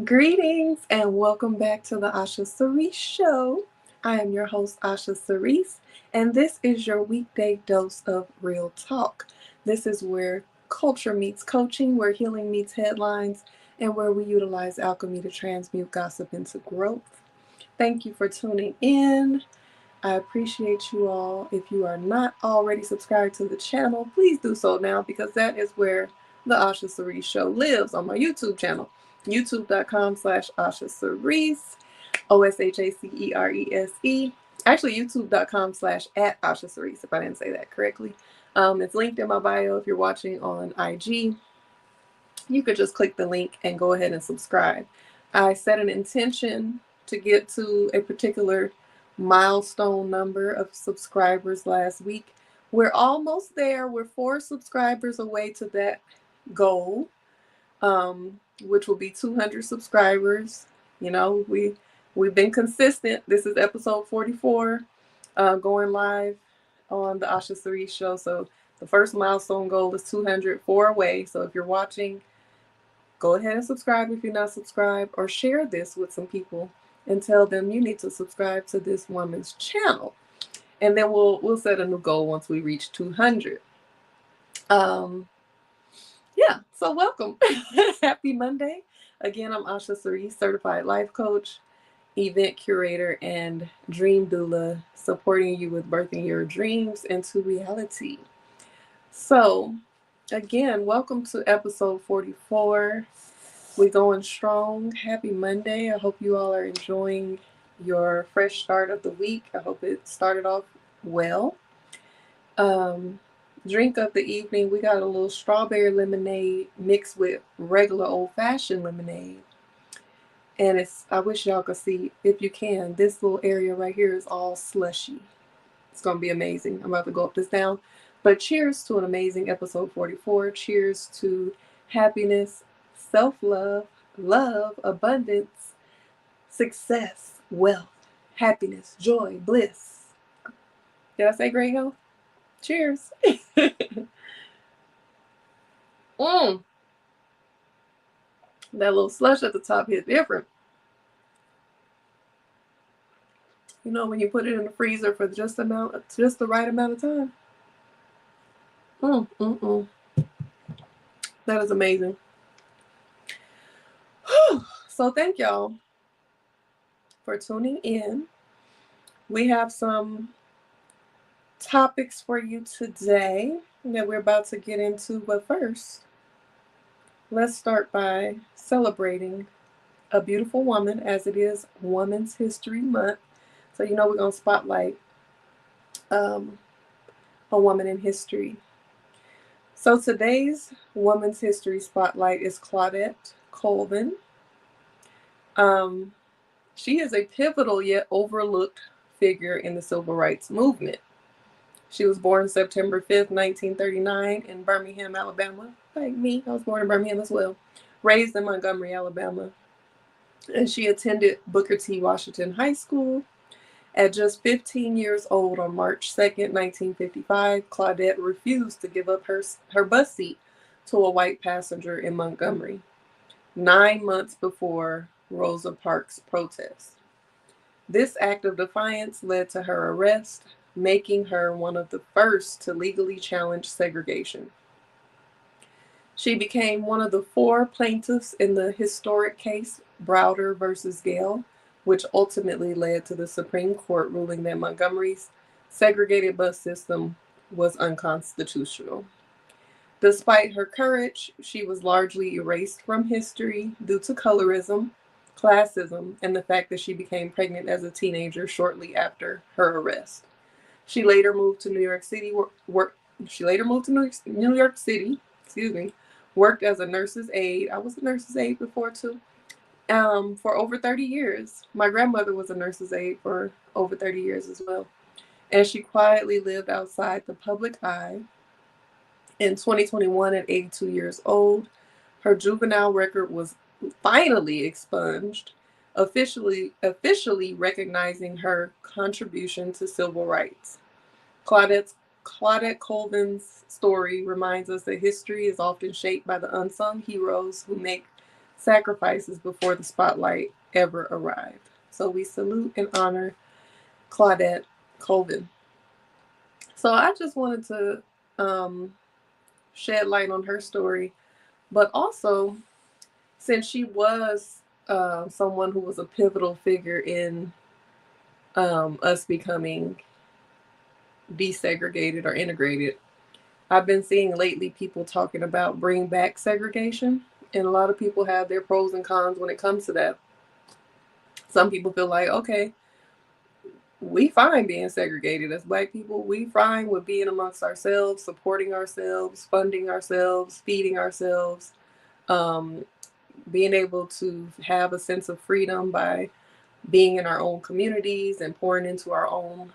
Greetings and welcome back to the Osha Cerese Show. I am your host, Osha Cerese, and this is your weekday dose of real talk. This is where culture meets coaching, where healing meets headlines, and where we utilize alchemy to transmute gossip into growth. Thank you for tuning in. I appreciate you all. If you are not already subscribed to the channel, please do so now because that is where the Osha Cerese Show lives on my YouTube channel. YouTube.com/Osha Cerese, OSHACERESE. Actually, YouTube.com/@Osha Cerese, if I didn't say that correctly. It's linked in my bio if you're watching on IG. You could just click the link and go ahead and subscribe. I set an intention to get to a particular milestone number of subscribers last week. We're almost there. We're 4 subscribers away to that goal, which will be 200 subscribers. You know, we've been consistent. This is episode 44, going live on the Osha Cerese Show. So the first milestone goal is 200, 4 away. So if you're watching, go ahead and subscribe if you're not subscribed, or share this with some people and tell them you need to subscribe to this woman's channel. And then we'll set a new goal once we reach 200. Yeah, so welcome. Happy Monday. Again, I'm Osha Cerese, certified life coach, event curator, and dream doula, supporting you with birthing your dreams into reality. So, again, welcome to episode 44. We're going strong. Happy Monday. I hope you all are enjoying your fresh start of the week. I hope it started off well. Drink of the evening, we got a little strawberry lemonade mixed with regular old-fashioned lemonade. And I wish y'all could see, if you can, this little area right here is all slushy. It's going to be amazing. I'm about to go up this down. But cheers to an amazing episode 44. Cheers to happiness, self-love, love, abundance, success, wealth, happiness, joy, bliss. Did I say great health? Cheers. That little slush at the top hit different. You know, when you put it in the freezer for just the right amount of time. That is amazing. So thank y'all for tuning in. We have some topics for you today that we're about to get into, but first, let's start by celebrating a beautiful woman, as it is Women's History Month. So you know we're going to spotlight a woman in history. So today's Women's History Spotlight is Claudette Colvin. She is a pivotal yet overlooked figure in the civil rights movement. She was born September 5th, 1939 in Birmingham, Alabama. Like me, I was born in Birmingham as well. Raised in Montgomery, Alabama. And she attended Booker T. Washington High School. At just 15 years old on March 2nd, 1955, Claudette refused to give up her bus seat to a white passenger in Montgomery, 9 months before Rosa Parks' protest. This act of defiance led to her arrest, making her one of the first to legally challenge segregation. She became one of the 4 plaintiffs in the historic case Browder versus Gale, which ultimately led to the Supreme Court ruling that Montgomery's segregated bus system was unconstitutional. Despite her courage, she was largely erased from history due to colorism, classism, and the fact that she became pregnant as a teenager shortly after her arrest. She later moved to New York City. Worked as a nurse's aide. I was a nurse's aide before too. For over 30 years. My grandmother was a nurse's aide for over 30 years as well. And she quietly lived outside the public eye. In 2021, at 82 years old, her juvenile record was finally expunged, officially recognizing her contribution to civil rights. Claudette Colvin's story reminds us that history is often shaped by the unsung heroes who make sacrifices before the spotlight ever arrived. So we salute and honor Claudette Colvin. So I just wanted to shed light on her story, but also since she was someone who was a pivotal figure in us becoming desegregated or integrated, I've been seeing lately people talking about bring back segregation, and a lot of people have their pros and cons when it comes to that. Some people feel like, okay, we fine being segregated as Black people. We fine with being amongst ourselves, supporting ourselves, funding ourselves, feeding ourselves, um, being able to have a sense of freedom by being in our own communities and pouring into our own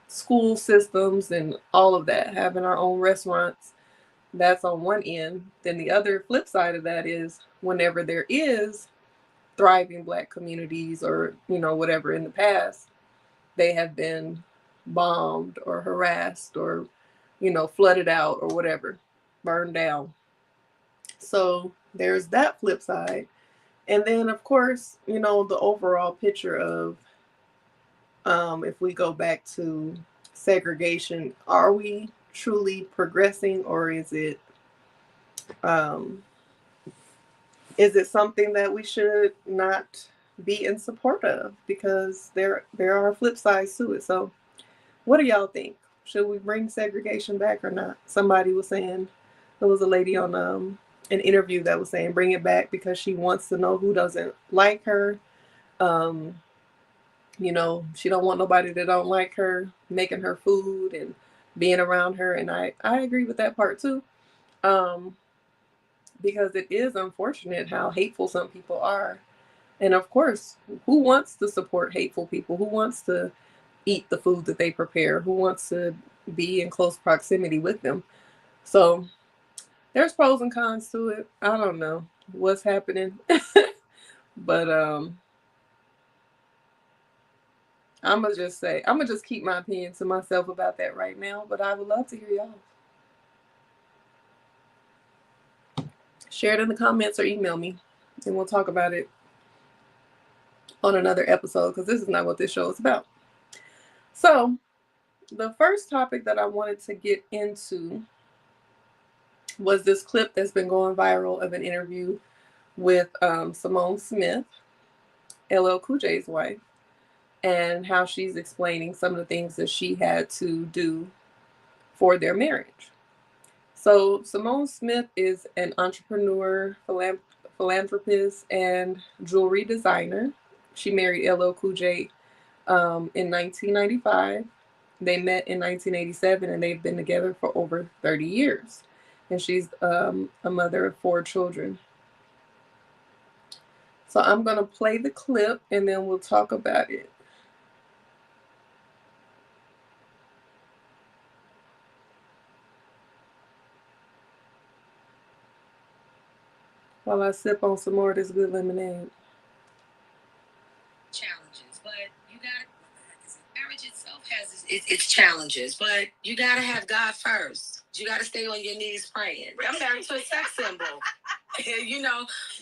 school systems and all of that, having our own restaurants. That's on one end. Then the other flip side of that is whenever there is thriving Black communities or, whatever in the past, they have been bombed or harassed or, flooded out or whatever, burned down. So there's that flip side. And then, of course, the overall picture of if we go back to segregation, are we truly progressing, or um, is it something that we should not be in support of? Because there are flip sides to it. So, what do y'all think? Should we bring segregation back or not? Somebody was saying, there was a lady on an interview that was saying bring it back because she wants to know who doesn't like her. She don't want nobody that don't like her making her food and being around her. And I agree with that part too. Because it is unfortunate how hateful some people are. And of course, who wants to support hateful people? Who wants to eat the food that they prepare? Who wants to be in close proximity with them? So there's pros and cons to it. I don't know what's happening. But I'm gonna just keep my opinion to myself about that right now. But I would love to hear y'all. Share it in the comments or email me, and we'll talk about it on another episode because this is not what this show is about. So, the first topic that I wanted to get into was this clip that's been going viral of an interview with Simone Smith, LL Cool J's wife, and how she's explaining some of the things that she had to do for their marriage. So Simone Smith is an entrepreneur, philanthropist, and jewelry designer. She married LL Cool J in 1995. They met in 1987, and they've been together for over 30 years. And she's a mother of 4 children. So I'm going to play the clip, and then we'll talk about it. While I sip on some more of this good lemonade. Challenges, but you got marriage itself has its challenges, but you got to have God first. You got to stay on your knees praying. I'm married to a sex symbol.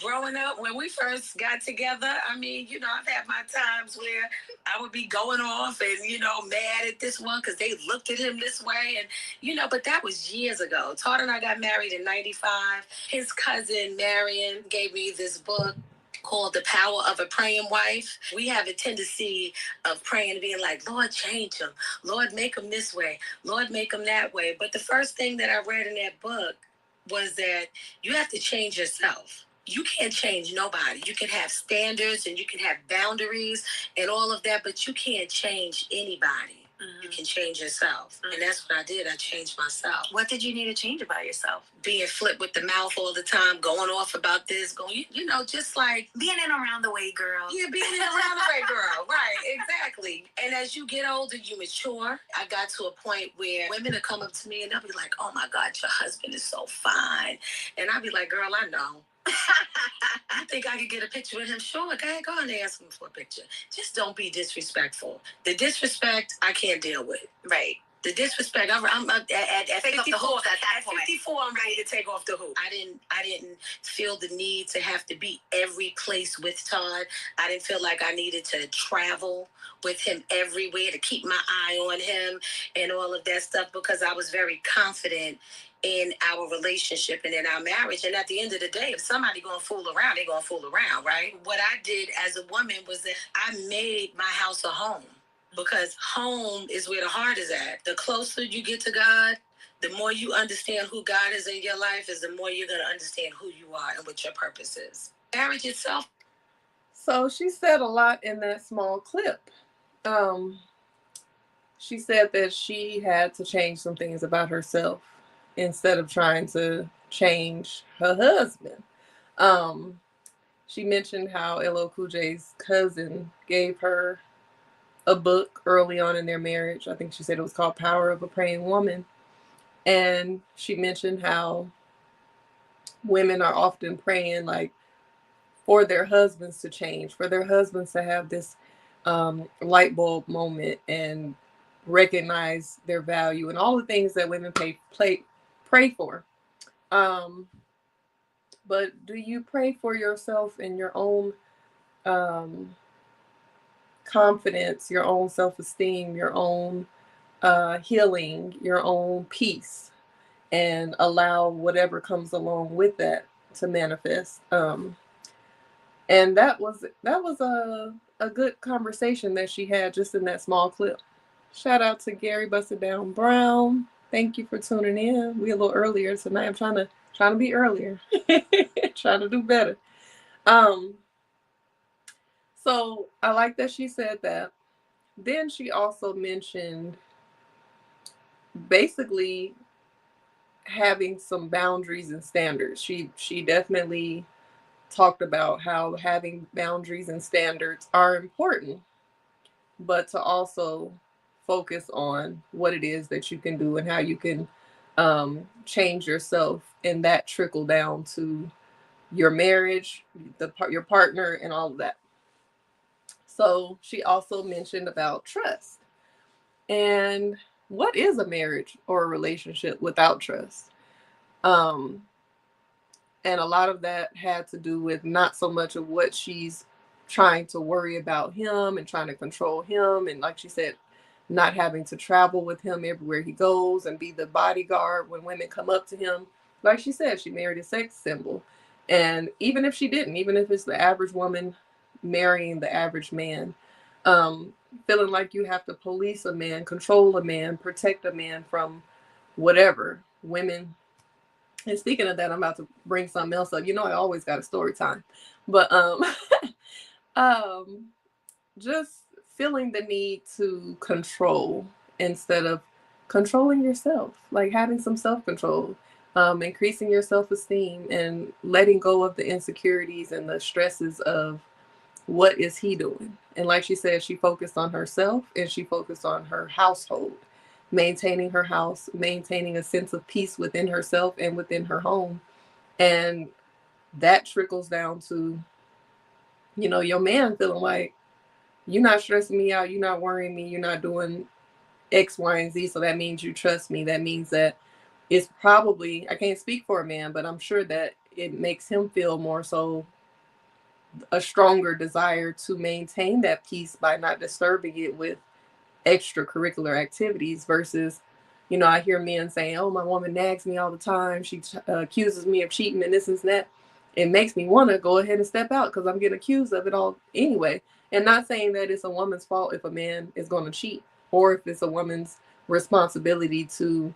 Growing up, when we first got together, I've had my times where I would be going off and, mad at this one because they looked at him this way. And, but that was years ago. Todd and I got married in 95. His cousin, Marion, gave me this book called The Power of a Praying Wife. We have a tendency of praying, being like, Lord, change him. Lord, make him this way. Lord, make him that way. But the first thing that I read in that book was that you have to change yourself. You can't change nobody. You can have standards and you can have boundaries and all of that, but you can't change anybody. Mm-hmm. You can change yourself. Mm-hmm. And that's what I did. I changed myself. What did you need to change about yourself? Being flipped with the mouth all the time, going off about this, just like... being in around the way, girl. Yeah, being in around the way, girl. Right, exactly. And as you get older, you mature. I got to a point where women will come up to me and they'll be like, oh my God, your husband is so fine. And I'll be like, girl, I know. I think I could get a picture with him. Sure, okay, go and ask him for a picture. Just don't be disrespectful. The disrespect, I can't deal with. Right. The disrespect. I'm at 54. At 54, I'm ready to take off the hoop. I didn't feel the need to have to be every place with Todd. I didn't feel like I needed to travel with him everywhere to keep my eye on him and all of that stuff, because I was very confident in our relationship and in our marriage. And at the end of the day, if somebody gonna fool around, they gonna fool around, right? What I did as a woman was that I made my house a home, because home is where the heart is at. The closer you get to God, the more you understand who God is in your life, is the more you're gonna understand who you are and what your purpose is. Marriage itself. So she said a lot in that small clip. She said that she had to change some things about herself instead of trying to change her husband. She mentioned how LL Cool J's cousin gave her a book early on in their marriage. I think she said it was called Power of a Praying Woman. And she mentioned how women are often praying like for their husbands to change, for their husbands to have this light bulb moment and recognize their value and all the things that women pray for. Um, but do you pray for yourself and your own um, confidence, your own self-esteem, your own healing, your own peace, and allow whatever comes along with that to manifest? And that was a good conversation that she had just in that small clip. Shout out to Gary Busted Down Brown. Thank you for tuning in. We a little earlier tonight. I'm trying to be earlier. Trying to do better. So I like that she said that. Then she also mentioned basically having some boundaries and standards. She definitely talked about how having boundaries and standards are important, but to also focus on what it is that you can do and how you can change yourself, and that trickle down to your marriage, your partner, and all of that. So she also mentioned about trust. And what is a marriage or a relationship without trust? Um, and a lot of that had to do with not so much of what she's trying to worry about him and trying to control him. And like she said, not having to travel with him everywhere he goes and be the bodyguard when women come up to him. Like she said, she married a sex symbol. And even if she didn't, even if it's the average woman marrying the average man, feeling like you have to police a man, control a man, protect a man from whatever. Women, and speaking of that, I'm about to bring something else up. You know, I always got a story time. But um just feeling the need to control instead of controlling yourself, like having some self-control, increasing your self-esteem and letting go of the insecurities and the stresses of what is he doing. And like she said, she focused on herself and she focused on her household, maintaining her house, maintaining a sense of peace within herself and within her home. And that trickles down to, you know, your man feeling like you're not stressing me out, you're not worrying me, you're not doing X, Y, and Z. So that means you trust me. That means that it's probably, I can't speak for a man, but I'm sure that it makes him feel more so a stronger desire to maintain that peace by not disturbing it with extracurricular activities versus, you know, I hear men saying, oh, my woman nags me all the time. She accuses me of cheating and this and that. It makes me want to go ahead and step out because I'm getting accused of it all anyway. And not saying that it's a woman's fault if a man is going to cheat or if it's a woman's responsibility to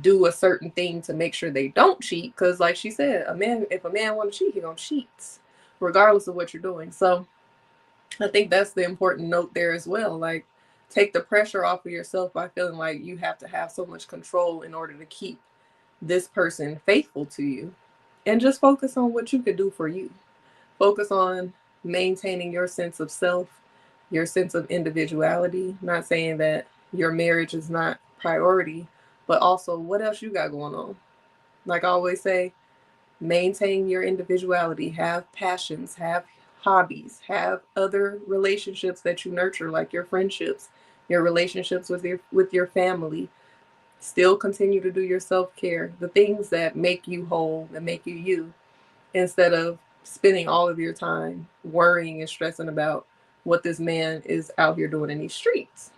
do a certain thing to make sure they don't cheat. Because like she said, if a man want to cheat, he going to cheat regardless of what you're doing. So I think that's the important note there as well. Like, take the pressure off of yourself by feeling like you have to have so much control in order to keep this person faithful to you. And just focus on what you could do for you. Focus on maintaining your sense of self, your sense of individuality. Not saying that your marriage is not priority, but also what else you got going on. Like I always say, maintain your individuality, have passions, have hobbies, have other relationships that you nurture, like your friendships, your relationships with your family. Still continue to do your self-care, the things that make you whole, that make you you, instead of spending all of your time worrying and stressing about what this man is out here doing in these streets.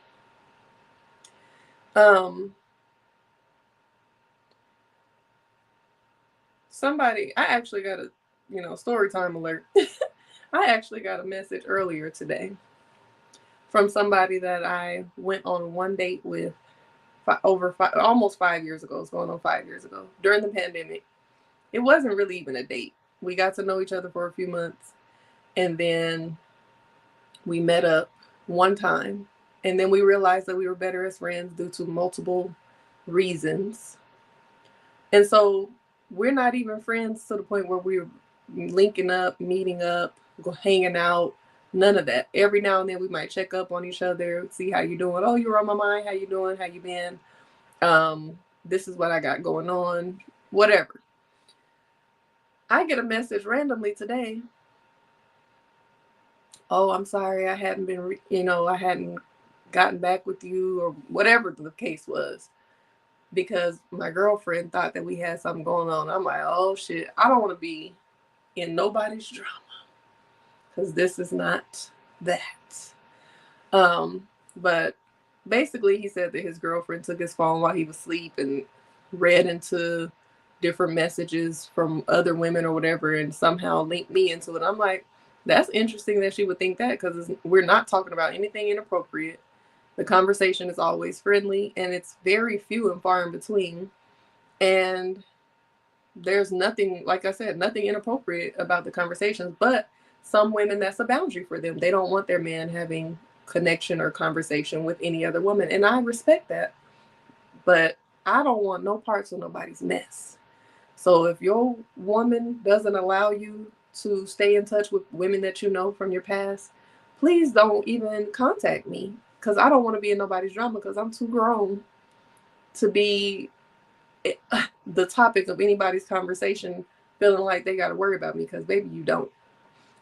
Um, I actually got a, story time alert. I actually got a message earlier today from somebody that I went on one date with almost 5 years ago. It's going on 5 years ago during the pandemic. It wasn't really even a date. We got to know each other for a few months, and then we met up one time, and then we realized that we were better as friends due to multiple reasons. And so we're not even friends to the point where we're linking up, meeting up, hanging out, none of that. Every now and then we might check up on each other, see how you doing. Oh, you were on my mind. How you doing? How you been? This is what I got going on. Whatever. I get a message randomly today. Oh, I'm sorry. I hadn't been, I hadn't gotten back with you, or whatever the case was, because my girlfriend thought that we had something going on. I'm like, oh shit, I don't want to be in nobody's drama, because this is not that. But basically he said that his girlfriend took his phone while he was asleep and read into different messages from other women or whatever, and somehow linked me into it. I'm like, that's interesting that she would think that, because we're not talking about anything inappropriate. The conversation is always friendly, and it's very few and far in between. And there's nothing, like I said, nothing inappropriate about the conversations. But some women, that's a boundary for them. They don't want their man having connection or conversation with any other woman. And I respect that. But I don't want no parts of nobody's mess. So if your woman doesn't allow you to stay in touch with women that you know from your past, please don't even contact me, because I don't want to be in nobody's drama, because I'm too grown to be the topic of anybody's conversation, feeling like they got to worry about me, because baby, you don't.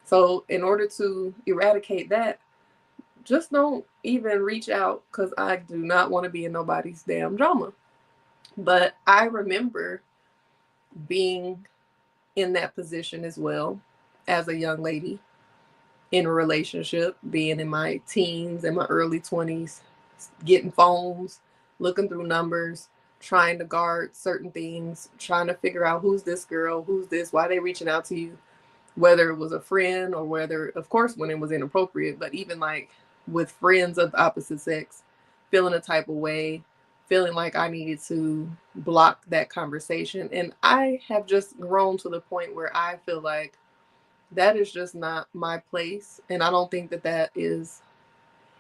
So in order to eradicate that, just don't even reach out, because I do not want to be in nobody's damn drama. But I remember being in that position as well as a young lady in a relationship, being in my teens and my early 20s, getting phones, looking through numbers, trying to guard certain things, trying to figure out who's this girl, who's this, why they reaching out to you, whether it was a friend or whether, of course, when it was inappropriate, but even like with friends of the opposite sex, feeling a type of way, feeling like I needed to block that conversation. And I have just grown to the point where I feel like that is just not my place. And I don't think that that is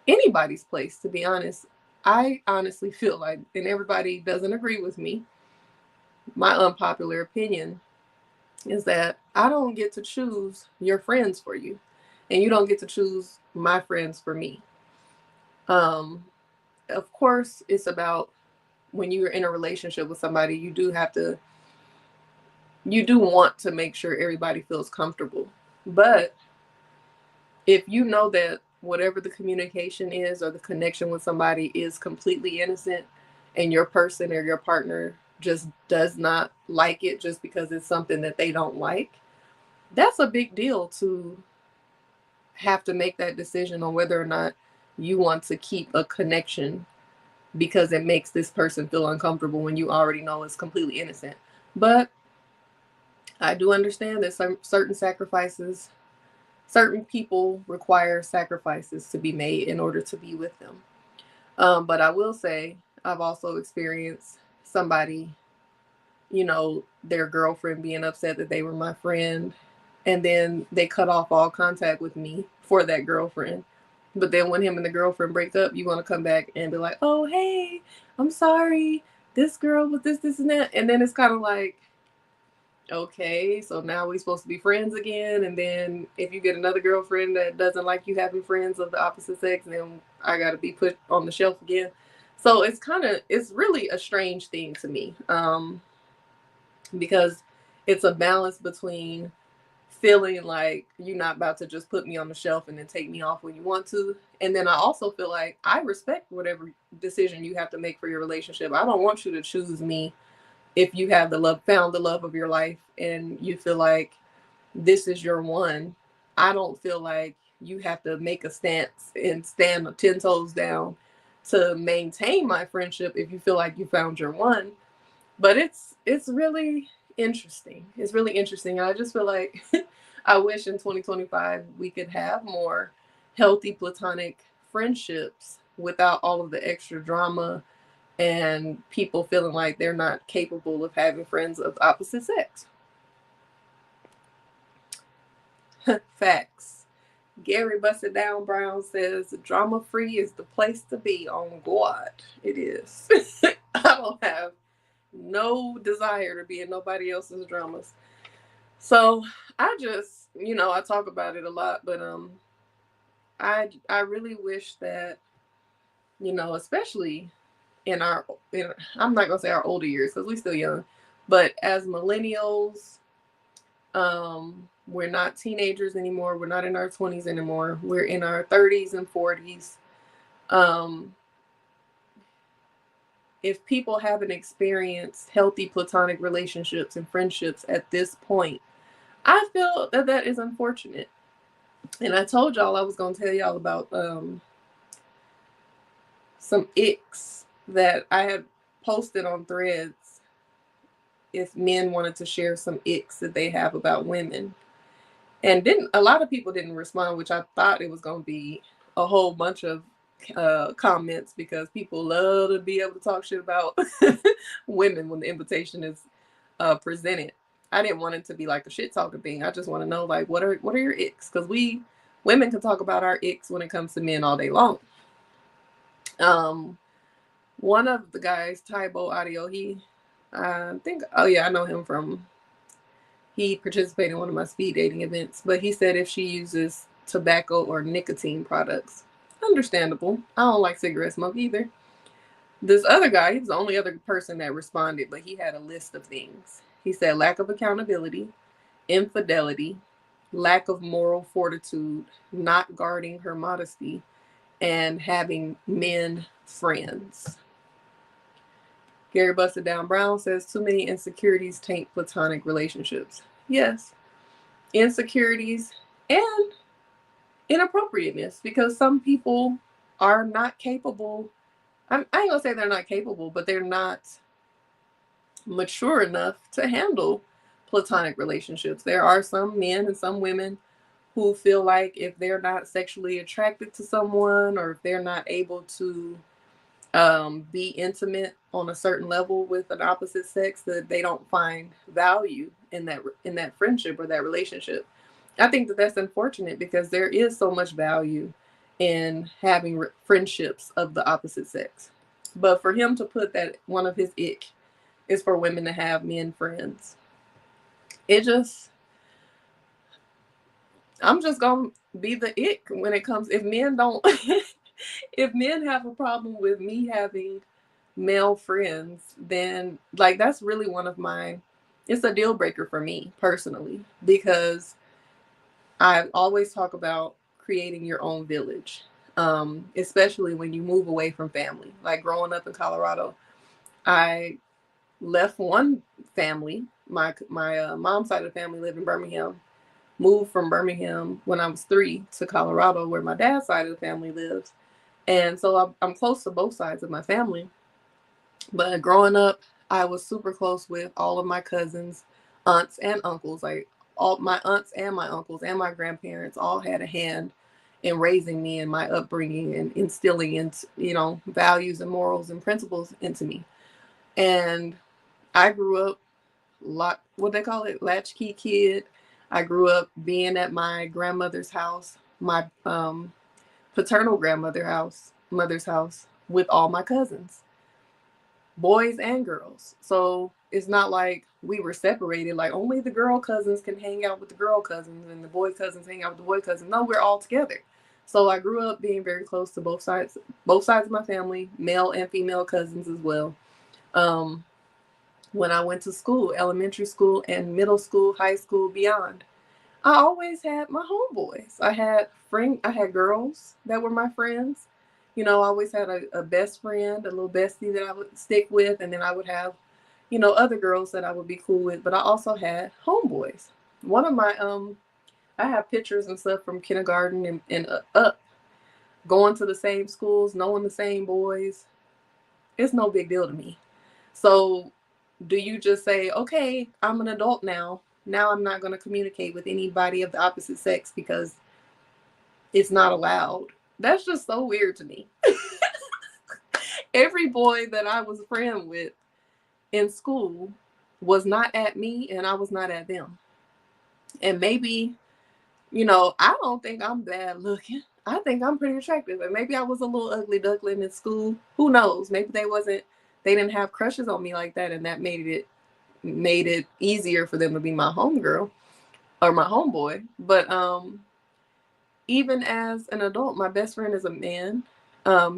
anybody's place, to be honest. I honestly feel like, and everybody doesn't agree with me, my unpopular opinion is that I don't get to choose your friends for you, and you don't get to choose my friends for me. Um, of course, it's about when you're in a relationship with somebody, you do want to make sure everybody feels comfortable. But if you know that whatever the communication is or the connection with somebody is completely innocent, and your person or your partner just does not like it just because it's something that they don't like, that's a big deal to have to make that decision on whether or not you want to keep a connection because it makes this person feel uncomfortable when you already know it's completely innocent. But I do understand that some certain sacrifices, certain people require sacrifices to be made in order to be with them. But I will say, I've also experienced somebody, their girlfriend being upset that they were my friend, and then they cut off all contact with me for that girlfriend. But then when him and the girlfriend break up, you want to come back and be like, oh, hey, I'm sorry. This girl with this, and that. And then it's kind of like, okay, so now we're supposed to be friends again. And then if you get another girlfriend that doesn't like you having friends of the opposite sex, then I got to be put on the shelf again. So it's really a strange thing to me, because it's a balance between feeling like you're not about to just put me on the shelf and then take me off when you want to. And then I also feel like I respect whatever decision you have to make for your relationship. I don't want you to choose me if you have found the love of your life and you feel like this is your one. I don't feel like you have to make a stance and stand 10 toes down to maintain my friendship if you feel like you found your one. But it's really interesting. It's really interesting. And I just feel like I wish in 2025 we could have more healthy platonic friendships without all of the extra drama and people feeling like they're not capable of having friends of opposite sex. Facts. Gary Busted Down Brown says drama free is the place to be. On God, it is. I don't have no desire to be in nobody else's dramas. So I just, I talk about it a lot, but I really wish that, especially I'm not gonna say our older years because we're still young, but as millennials, we're not teenagers anymore. We're not in our 20s anymore. We're in our 30s and 40s. If people haven't experienced healthy platonic relationships and friendships at this point, I feel that is unfortunate. And I told y'all I was going to tell y'all about some icks that I had posted on Threads if men wanted to share some icks that they have about women. And a lot of people didn't respond, which I thought it was going to be a whole bunch of comments because people love to be able to talk shit about women when the invitation is presented. I didn't want it to be like a shit talking thing. I just want to know, like, what are your icks? Because women can talk about our icks when it comes to men all day long. One of the guys, Tybo Audio, I know him from, he participated in one of my speed dating events, but he said if she uses tobacco or nicotine products, understandable. I don't like cigarette smoke either. This other guy, he was the only other person that responded, but he had a list of things. He said lack of accountability, infidelity, lack of moral fortitude, not guarding her modesty, and having men friends. Gary Busted Down Brown says too many insecurities taint platonic relationships. Yes, insecurities and inappropriateness, because some people are not capable. I ain't gonna say they're not capable, but they're not mature enough to handle platonic relationships. There are some men and some women who feel like if they're not sexually attracted to someone, or if they're not able to be intimate on a certain level with an opposite sex, that they don't find value in that friendship or that relationship. I think that that's unfortunate because there is so much value in having friendships of the opposite sex. But for him to put that one of his ick is for women to have men friends, I'm just gonna be the ick when it comes. If men don't, if men have a problem with me having male friends, then like that's really it's a deal breaker for me personally, because I always talk about creating your own village, especially when you move away from family. Like growing up in Colorado, I left one family. My mom's side of the family lived in Birmingham. Moved from Birmingham when I was 3 to Colorado, where my dad's side of the family lives. And so I'm close to both sides of my family. But growing up, I was super close with all of my cousins, aunts, and uncles. Like all my aunts and my uncles and my grandparents all had a hand in raising me and my upbringing and instilling into, values and morals and principles into me. And I grew up what they call it, latchkey kid. I grew up being at my grandmother's house, my paternal mother's house, with all my cousins, boys and girls. So it's not like we were separated, like only the girl cousins can hang out with the girl cousins and the boy cousins hang out with the boy cousins. No, we're all together. So I grew up being very close to both sides of my family, male and female cousins as well. When I went to school, elementary school and middle school, high school, beyond, I always had my homeboys. I had girls that were my friends. You know, I always had a best friend, a little bestie that I would stick with, and then I would have, you know, other girls that I would be cool with. But I also had homeboys. One of my I have pictures and stuff from kindergarten and up, going to the same schools, knowing the same boys. It's no big deal to me. So, do you just say, okay, I'm an adult now. Now I'm not going to communicate with anybody of the opposite sex because it's not allowed? That's just so weird to me. Every boy that I was a friend with in school was not at me and I was not at them. And maybe, you know, I don't think I'm bad looking. I think I'm pretty attractive. And maybe I was a little ugly duckling in school. Who knows? Maybe they didn't have crushes on me like that, and that made it easier for them to be my homegirl or my homeboy. But even as an adult, my best friend is a man.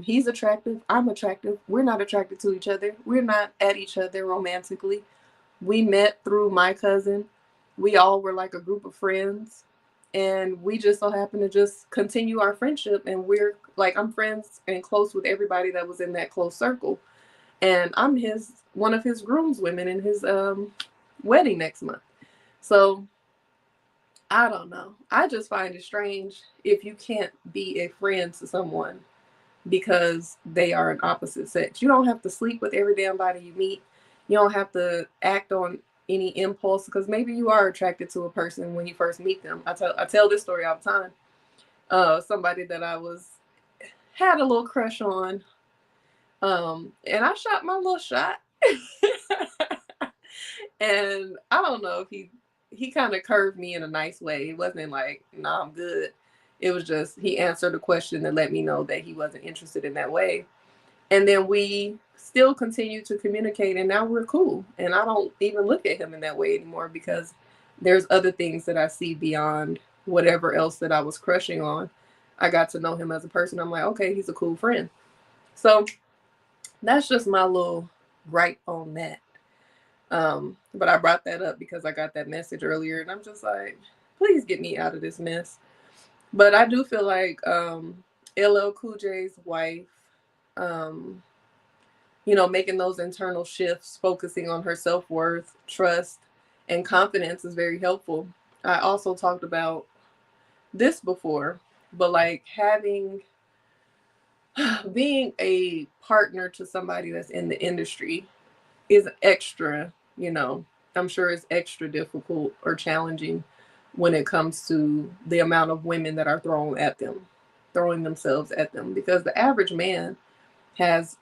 He's attractive. I'm attractive. We're not attracted to each other. We're not at each other romantically. We met through my cousin. We all were like a group of friends. And we just so happened to just continue our friendship. And we're like, I'm friends and close with everybody that was in that close circle. And I'm one of his groomswomen in his wedding next month. So I don't know. I just find it strange if you can't be a friend to someone because they are an opposite sex. You don't have to sleep with every damn body you meet. You don't have to act on any impulse because maybe you are attracted to a person when you first meet them. I tell this story all the time. Somebody that I had a little crush on, and I shot my little shot. And I don't know if he kind of curved me in a nice way. It wasn't like, nah, I'm good. It was just he answered a question that let me know that he wasn't interested in that way. And then we still continue to communicate, and now we're cool. And I don't even look at him in that way anymore because there's other things that I see beyond whatever else that I was crushing on. I got to know him as a person. I'm like, okay, he's a cool friend. So that's just my little gripe on that. But I brought that up because I got that message earlier, and I'm just like, please get me out of this mess. But I do feel like LL Cool J's wife, um, you know, making those internal shifts, focusing on her self worth, trust, and confidence is very helpful. I also talked about this before, but like being a partner to somebody that's in the industry is extra, you know, I'm sure it's extra difficult or challenging when it comes to the amount of women that are throwing themselves at them, because the average man has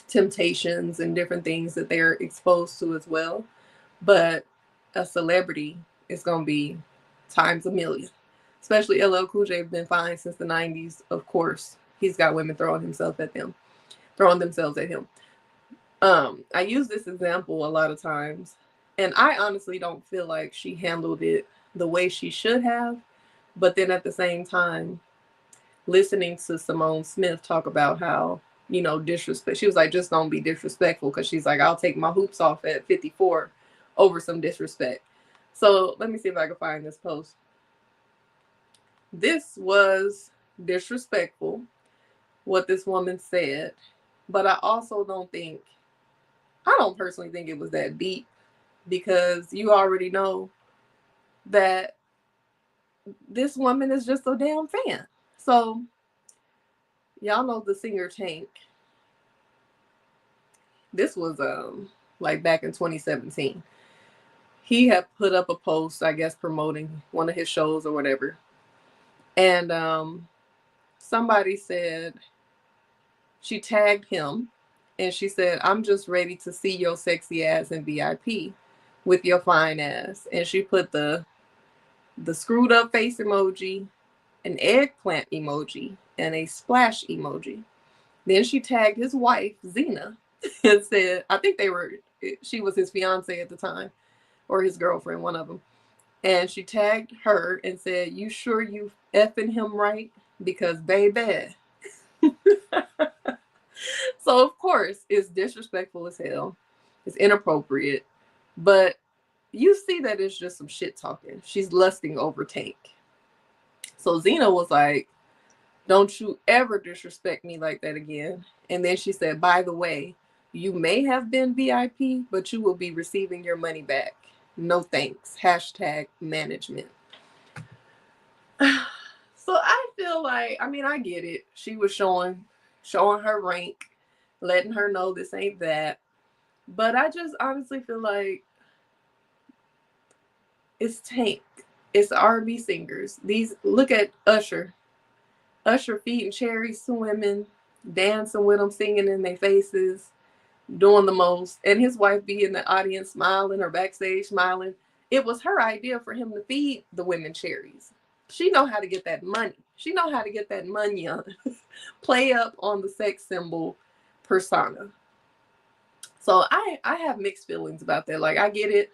temptations and different things that they're exposed to as well. But a celebrity is going to be times a million. Especially LL Cool J been fine since the 90s. Of course, he's got women throwing themselves at him. I use this example a lot of times, and I honestly don't feel like she handled it the way she should have. But then at the same time, listening to Simone Smith talk about how, you know, disrespect, she was like, just don't be disrespectful, because she's like, I'll take my hoops off at 54 over some disrespect. So let me see if I can find this post. This was disrespectful, what this woman said, but I don't personally think it was that deep, because you already know that this woman is just a damn fan. So y'all know the singer Tank. This was like back in 2017. He had put up a post, I guess, promoting one of his shows or whatever. And somebody said, she tagged him and she said, I'm just ready to see your sexy ass in VIP with your fine ass. And she put the screwed up face emoji, an eggplant emoji, and a splash emoji. Then she tagged his wife, Zena, and said, I think she was his fiance at the time, or his girlfriend, one of them. And she tagged her and said, you sure you effing him right? Because baby. So of course it's disrespectful as hell. It's inappropriate. But you see that it's just some shit talking. She's lusting over Tank. So Xena was like, don't you ever disrespect me like that again. And then she said, by the way, you may have been VIP, but you will be receiving your money back. No thanks. Hashtag management. So I feel like, I mean, I get it. She was showing her rank, letting her know this ain't that. But I just honestly feel like it's Tank. It's R&B singers. Look at Usher. Usher feeding cherries to women, dancing with them, singing in their faces, doing the most. And his wife be in the audience smiling or backstage smiling. It was her idea for him to feed the women cherries. She know how to get that money. She know how to get that money on. Play up on the sex symbol persona. So I have mixed feelings about that. Like, I get it.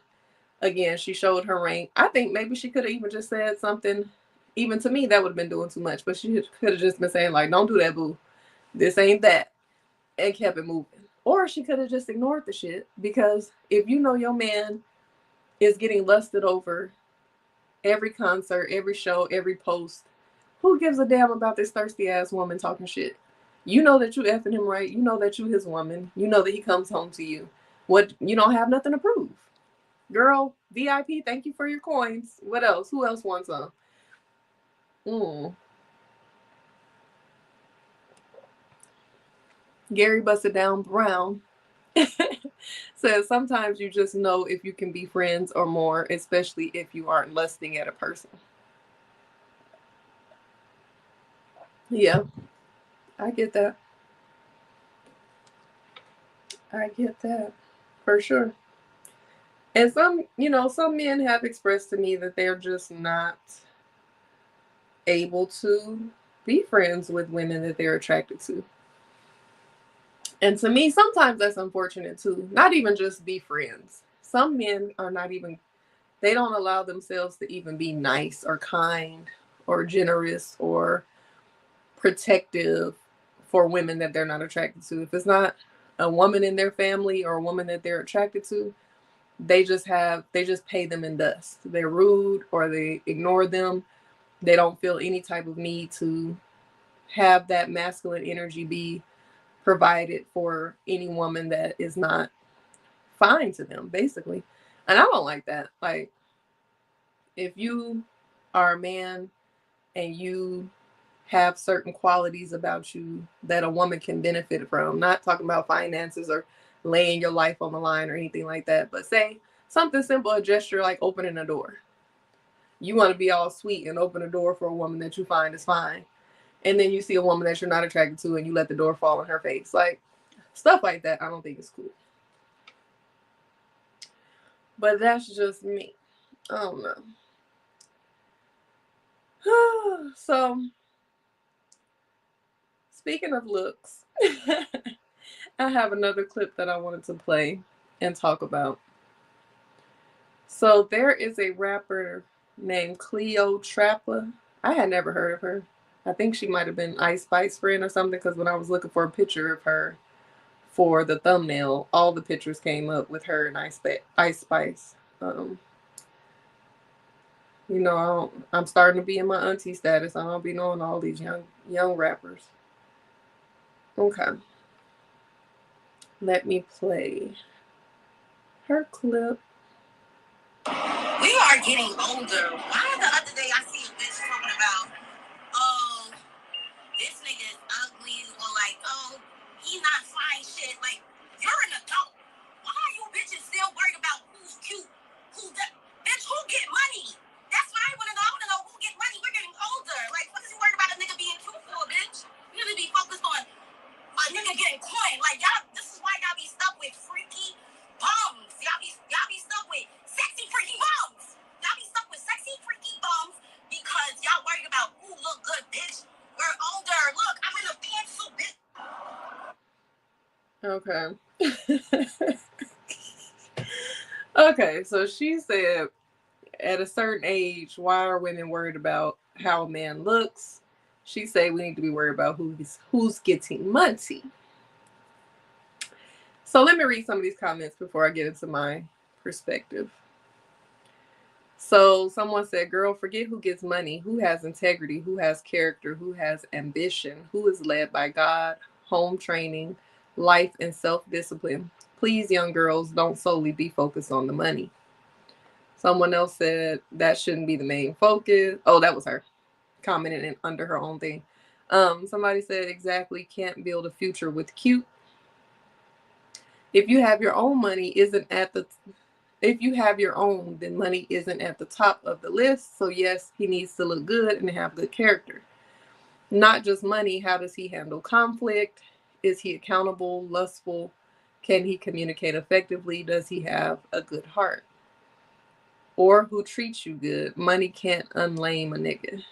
Again, she showed her rank. I think maybe she could have even just said something. Even to me, that would have been doing too much. But she could have just been saying, like, don't do that, boo. This ain't that. And kept it moving. Or she could have just ignored the shit. Because if you know your man is getting lusted over every concert, every show, every post, who gives a damn about this thirsty ass woman talking shit? You know that you effing him right. You know that you his woman. You know that he comes home to you. What, you don't have nothing to prove. Girl, VIP, thank you for your coins. What else? Who else wants some? Gary Busted Down Brown says sometimes you just know if you can be friends or more, especially if you aren't lusting at a person. Yeah, I get that. I get that for sure. And some men have expressed to me that they're just not able to be friends with women that they're attracted to. And to me, sometimes that's unfortunate too. Not even just be friends. Some men are not even, they don't allow themselves to even be nice or kind or generous or protective for women that they're not attracted to. If it's not a woman in their family or a woman that they're attracted to, they just pay them in dust. They're rude or they ignore them. They don't feel any type of need to have that masculine energy be provided for any woman that is not fine to them, basically. And I don't like that. Like, if you are a man and you have certain qualities about you that a woman can benefit from, not talking about finances or laying your life on the line or anything like that, but say something simple, a gesture like opening a door. You want to be all sweet and open a door for a woman that you find is fine. And then you see a woman that you're not attracted to and you let the door fall on her face. Like, stuff like that, I don't think is cool. But that's just me. I don't know. So, speaking of looks, I have another clip that I wanted to play and talk about. So, there is a rapper named Cleotrapa. I had never heard of her. I think she might have been Ice Spice's friend or something, because when I was looking for a picture of her for the thumbnail, all the pictures came up with her and Ice Spice. I'm starting to be in my auntie status. I don't be knowing all these young rappers. Okay. Let me play her clip. We are getting older. Why the other day I see a bitch talking about, oh, this nigga is ugly, or like, oh, he not fine shit. Like, you're an adult. Why are you bitches still worried about who's cute? Bitch, who get money? That's what I want to know. I want to know who get money. We're getting older. Like, what is you worried about a nigga being cute for, bitch? You need to be focused on a nigga getting coin. Like, y'all, this is why y'all be stuck with freaky bums. Y'all be stuck with sexy freaky bums. Y'all be stuck with sexy freaky bums because y'all worried about who look good, bitch. We're older. Look, I'm in a pantsuit, bitch. Okay. Okay, so she said, at a certain age, why are women worried about how a man looks? She said we need to be worried about who's getting money. So let me read some of these comments before I get into my perspective. So someone said, girl, forget who gets money, who has integrity, who has character, who has ambition, who is led by God, home training, life, and self-discipline. Please, young girls, don't solely be focused on the money. Someone else said that shouldn't be the main focus. Oh, that was her commenting under her own thing. Somebody said, exactly, can't build a future with cute. If you have your own money, isn't at the if you have your own, then money isn't at the top of the list. So yes, he needs to look good and have good character. Not just money, how does he handle conflict? Is he accountable, lustful? Can he communicate effectively? Does he have a good heart? Or who treats you good? Money can't unlame a nigga.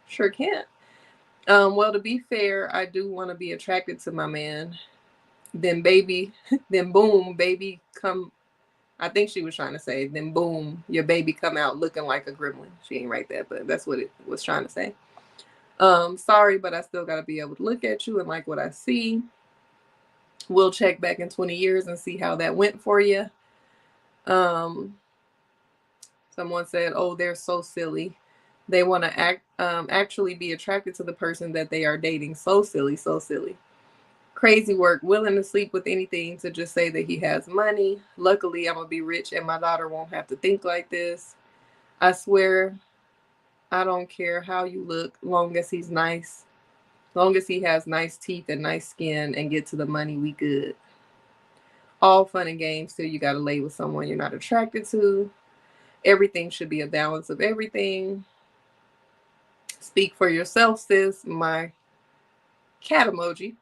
Sure can't. Well, to be fair, I do want to be attracted to my man. Then baby, then boom, baby come. I think she was trying to say, then boom, your baby come out looking like a gremlin. She ain't write that, but that's what it was trying to say. Sorry, but I still got to be able to look at you and like what I see. We'll check back in 20 years and see how that went for you. Someone said, oh, they're so silly. They want to actually be attracted to the person that they are dating. So silly, so silly. Crazy work, willing to sleep with anything to just say that he has money. Luckily, I'm going to be rich and my daughter won't have to think like this. I swear, I don't care how you look, long as he's nice. Long as he has nice teeth and nice skin and get to the money, we good. All fun and games till you got to lay with someone you're not attracted to. Everything should be a balance of everything. Speak for yourself, sis. My cat emoji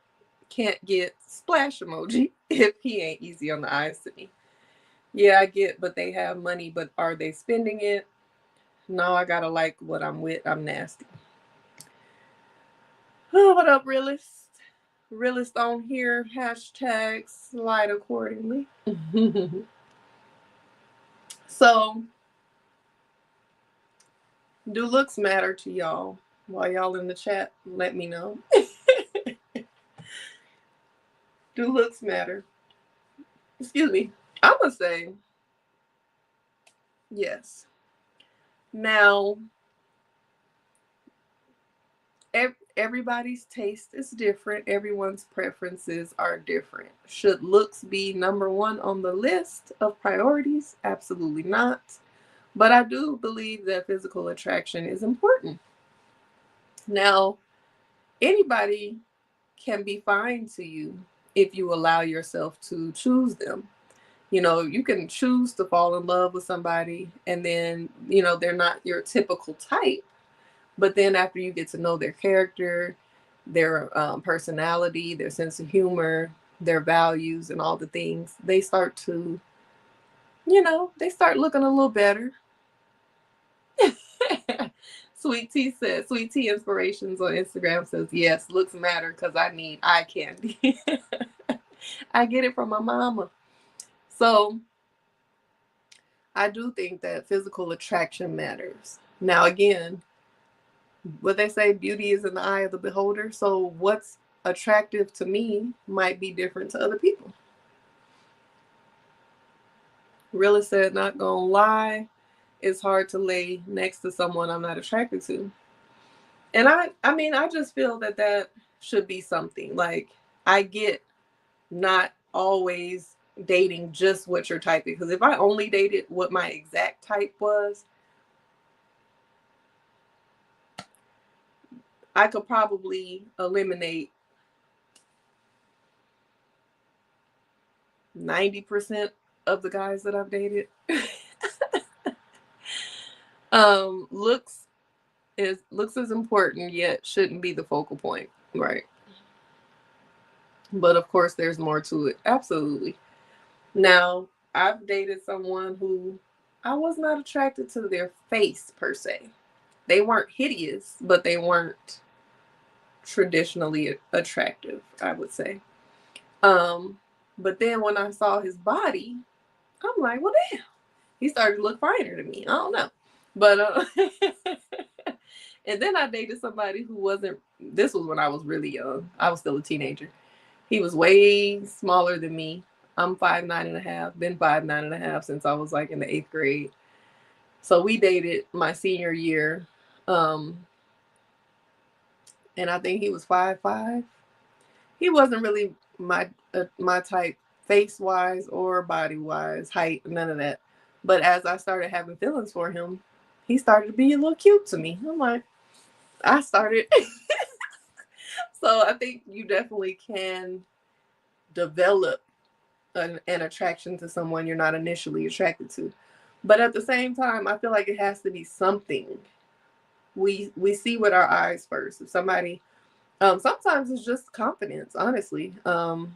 can't get splash emoji if he ain't easy on the eyes to me. Yeah, I get, but they have money, but are they spending it? No, I gotta like what I'm with. I'm nasty. Oh, what up, realist? Realist on here. Hashtag slide accordingly. So, do looks matter to y'all? While y'all in the chat, let me know. Do looks matter? Excuse me. I'm gonna say yes. Now, everybody's taste is different. Everyone's preferences are different. Should looks be number one on the list of priorities? Absolutely not. But I do believe that physical attraction is important. Now, anybody can be fine to you if you allow yourself to choose them. You know, you can choose to fall in love with somebody and then, they're not your typical type. But then after you get to know their character, their personality, their sense of humor, their values, and all the things, they start to, they start looking a little better. Sweet Tea Inspirations on Instagram says, yes, looks matter because I need eye candy. I get it from my mama. So I do think that physical attraction matters. Now, again, what they say, beauty is in the eye of the beholder. So what's attractive to me might be different to other people. Really said, not gonna lie, it's hard to lay next to someone I'm not attracted to. And I just feel that should be something. Like, I get not always dating just what you're typing. Because if I only dated what my exact type was, I could probably eliminate 90% of the guys that I've dated. Looks is important, yet shouldn't be the focal point, right? But of course, there's more to it. Absolutely. Now, I've dated someone who I was not attracted to their face per se. They weren't hideous, but they weren't traditionally attractive, I would say. But then when I saw his body, I'm like, well, damn, he started to look finer to me. I don't know. But, and then I dated somebody who wasn't, this was when I was really young. I was still a teenager. He was way smaller than me. I'm 5'9.5", been 5'9.5" since I was like in the 8th grade. So we dated my senior year. Um, and I think he was 5'5". He wasn't really my type, face wise or body wise, height, none of that. But as I started having feelings for him, he started to be a little cute to me. I'm like, I started. So I think you definitely can develop an attraction to someone you're not initially attracted to. But at the same time, I feel like it has to be something. We see with our eyes first. If somebody, sometimes it's just confidence, honestly. Sometimes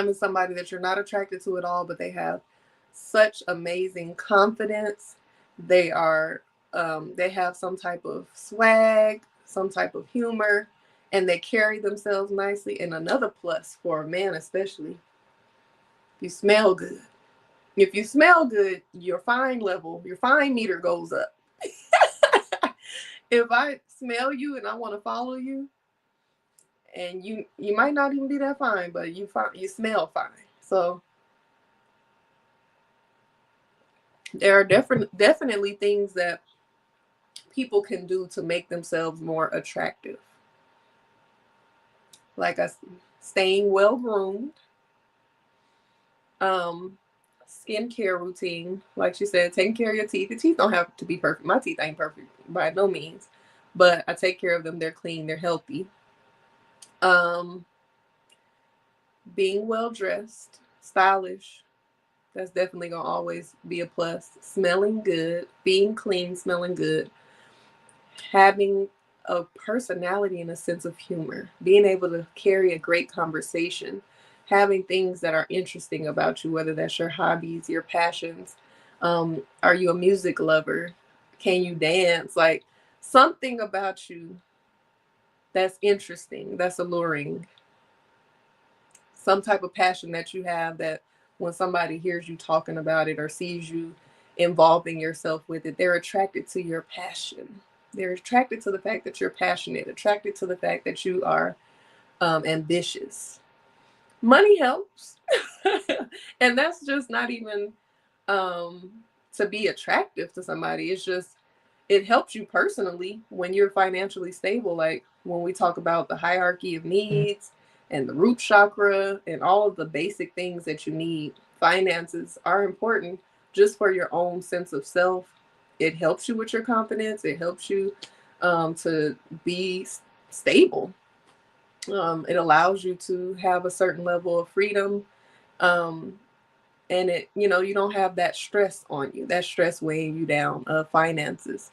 it's somebody that you're not attracted to at all, but they have such amazing confidence. They are, they have some type of swag, some type of humor, and they carry themselves nicely. And another plus for a man, especially, you smell good. If you smell good, your fine level, your fine meter goes up. If I smell you and I want to follow you, and you might not even be that fine, but you smell fine. So there are definitely things that people can do to make themselves more attractive, like staying well groomed, um, skincare routine, like she said, taking care of your teeth. The teeth don't have to be perfect. My teeth ain't perfect by no means, but I take care of them. They're clean. They're healthy. Um, being well dressed, stylish. That's definitely gonna always be a plus. Smelling good, being clean, smelling good, having a personality and a sense of humor, being able to carry a great conversation, having things that are interesting about you, whether that's your hobbies, your passions. Are you a music lover? Can you dance? Like something about you that's interesting, that's alluring, some type of passion that you have that when somebody hears you talking about it or sees you involving yourself with it, they're attracted to your passion. They're attracted to the fact that you're passionate, attracted to the fact that you are ambitious. Money helps. And that's just not even um, to be attractive to somebody. It's just, it helps you personally when you're financially stable. Like when we talk about the hierarchy of needs and the root chakra and all of the basic things that you need, finances are important just for your own sense of self. It helps you with your confidence. It helps you to be stable. It allows you to have a certain level of freedom. Um, and it, you don't have that stress on you, that stress weighing you down of finances.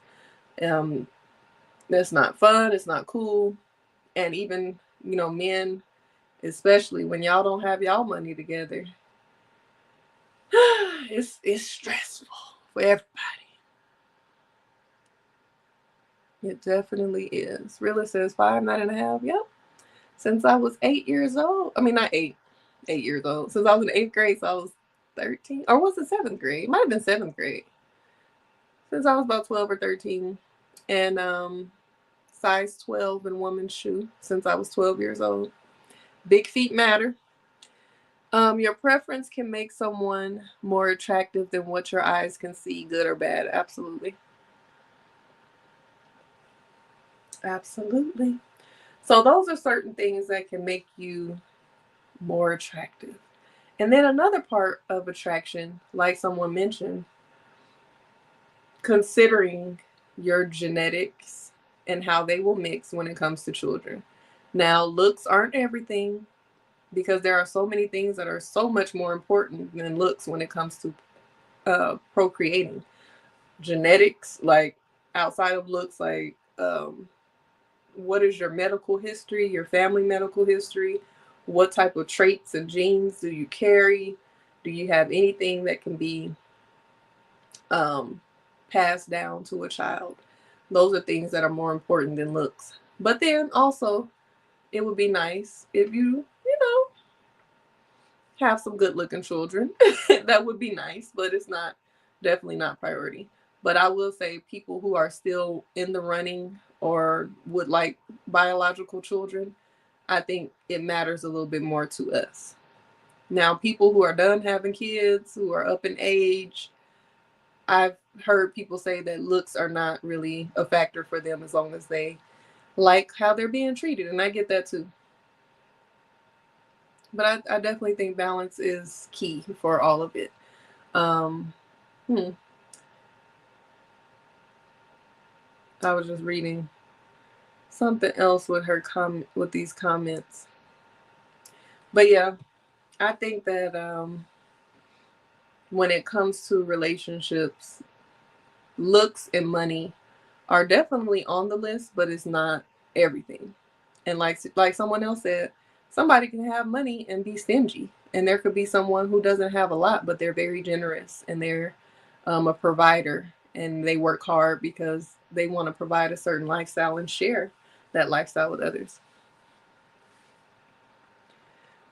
Um, that's not fun. It's not cool. And even, men, especially when y'all don't have y'all money together, it's stressful for everybody. It definitely is. Rilla says 5, 9.5. Yep. Since I was 8 years old. I mean, not 8 years old. Since I was in 8th grade, so I was 13. Or was it 7th grade? It might have been 7th grade. Since I was about 12 or 13. And size 12 in woman's shoe since I was 12 years old. Big feet matter. Your preference can make someone more attractive than what your eyes can see, good or bad. Absolutely. Absolutely. So those are certain things that can make you more attractive. And then another part of attraction, like someone mentioned, considering your genetics and how they will mix when it comes to children. Now, looks aren't everything because there are so many things that are so much more important than looks when it comes to procreating. Genetics, like outside of looks, like what is your medical history, your family medical history? What type of traits and genes do you carry? Do you have anything that can be um, passed down to a child? Those are things that are more important than looks. But then also, it would be nice if you know, have some good looking children. That would be nice, but it's not, definitely not priority. But I will say people who are still in the running or would like biological children, I think it matters a little bit more to us. Now, people who are done having kids, who are up in age, I've heard people say that looks are not really a factor for them as long as they like how they're being treated, and I get that too. But I definitely think balance is key for all of it. Um, hmm, I was just reading something else with her comment with these comments, but yeah, I think that when it comes to relationships, looks and money are definitely on the list, but it's not everything. And like someone else said, somebody can have money and be stingy, and there could be someone who doesn't have a lot, but they're very generous and they're a provider, and they work hard because they want to provide a certain lifestyle and share that lifestyle with others.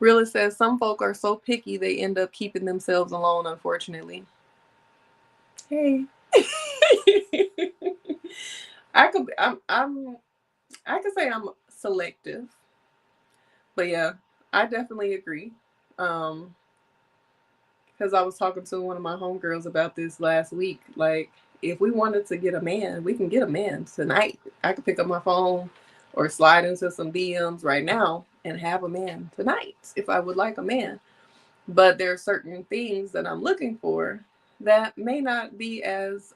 Realist says some folk are so picky they end up keeping themselves alone, unfortunately. Hey. I could I could say I'm selective, but yeah, I definitely agree. Um, because I was talking to one of my homegirls about this last week. Like, if we wanted to get a man, we can get a man tonight. I could pick up my phone or slide into some DMs right now and have a man tonight if I would like a man. But there are certain things that I'm looking for that may not be as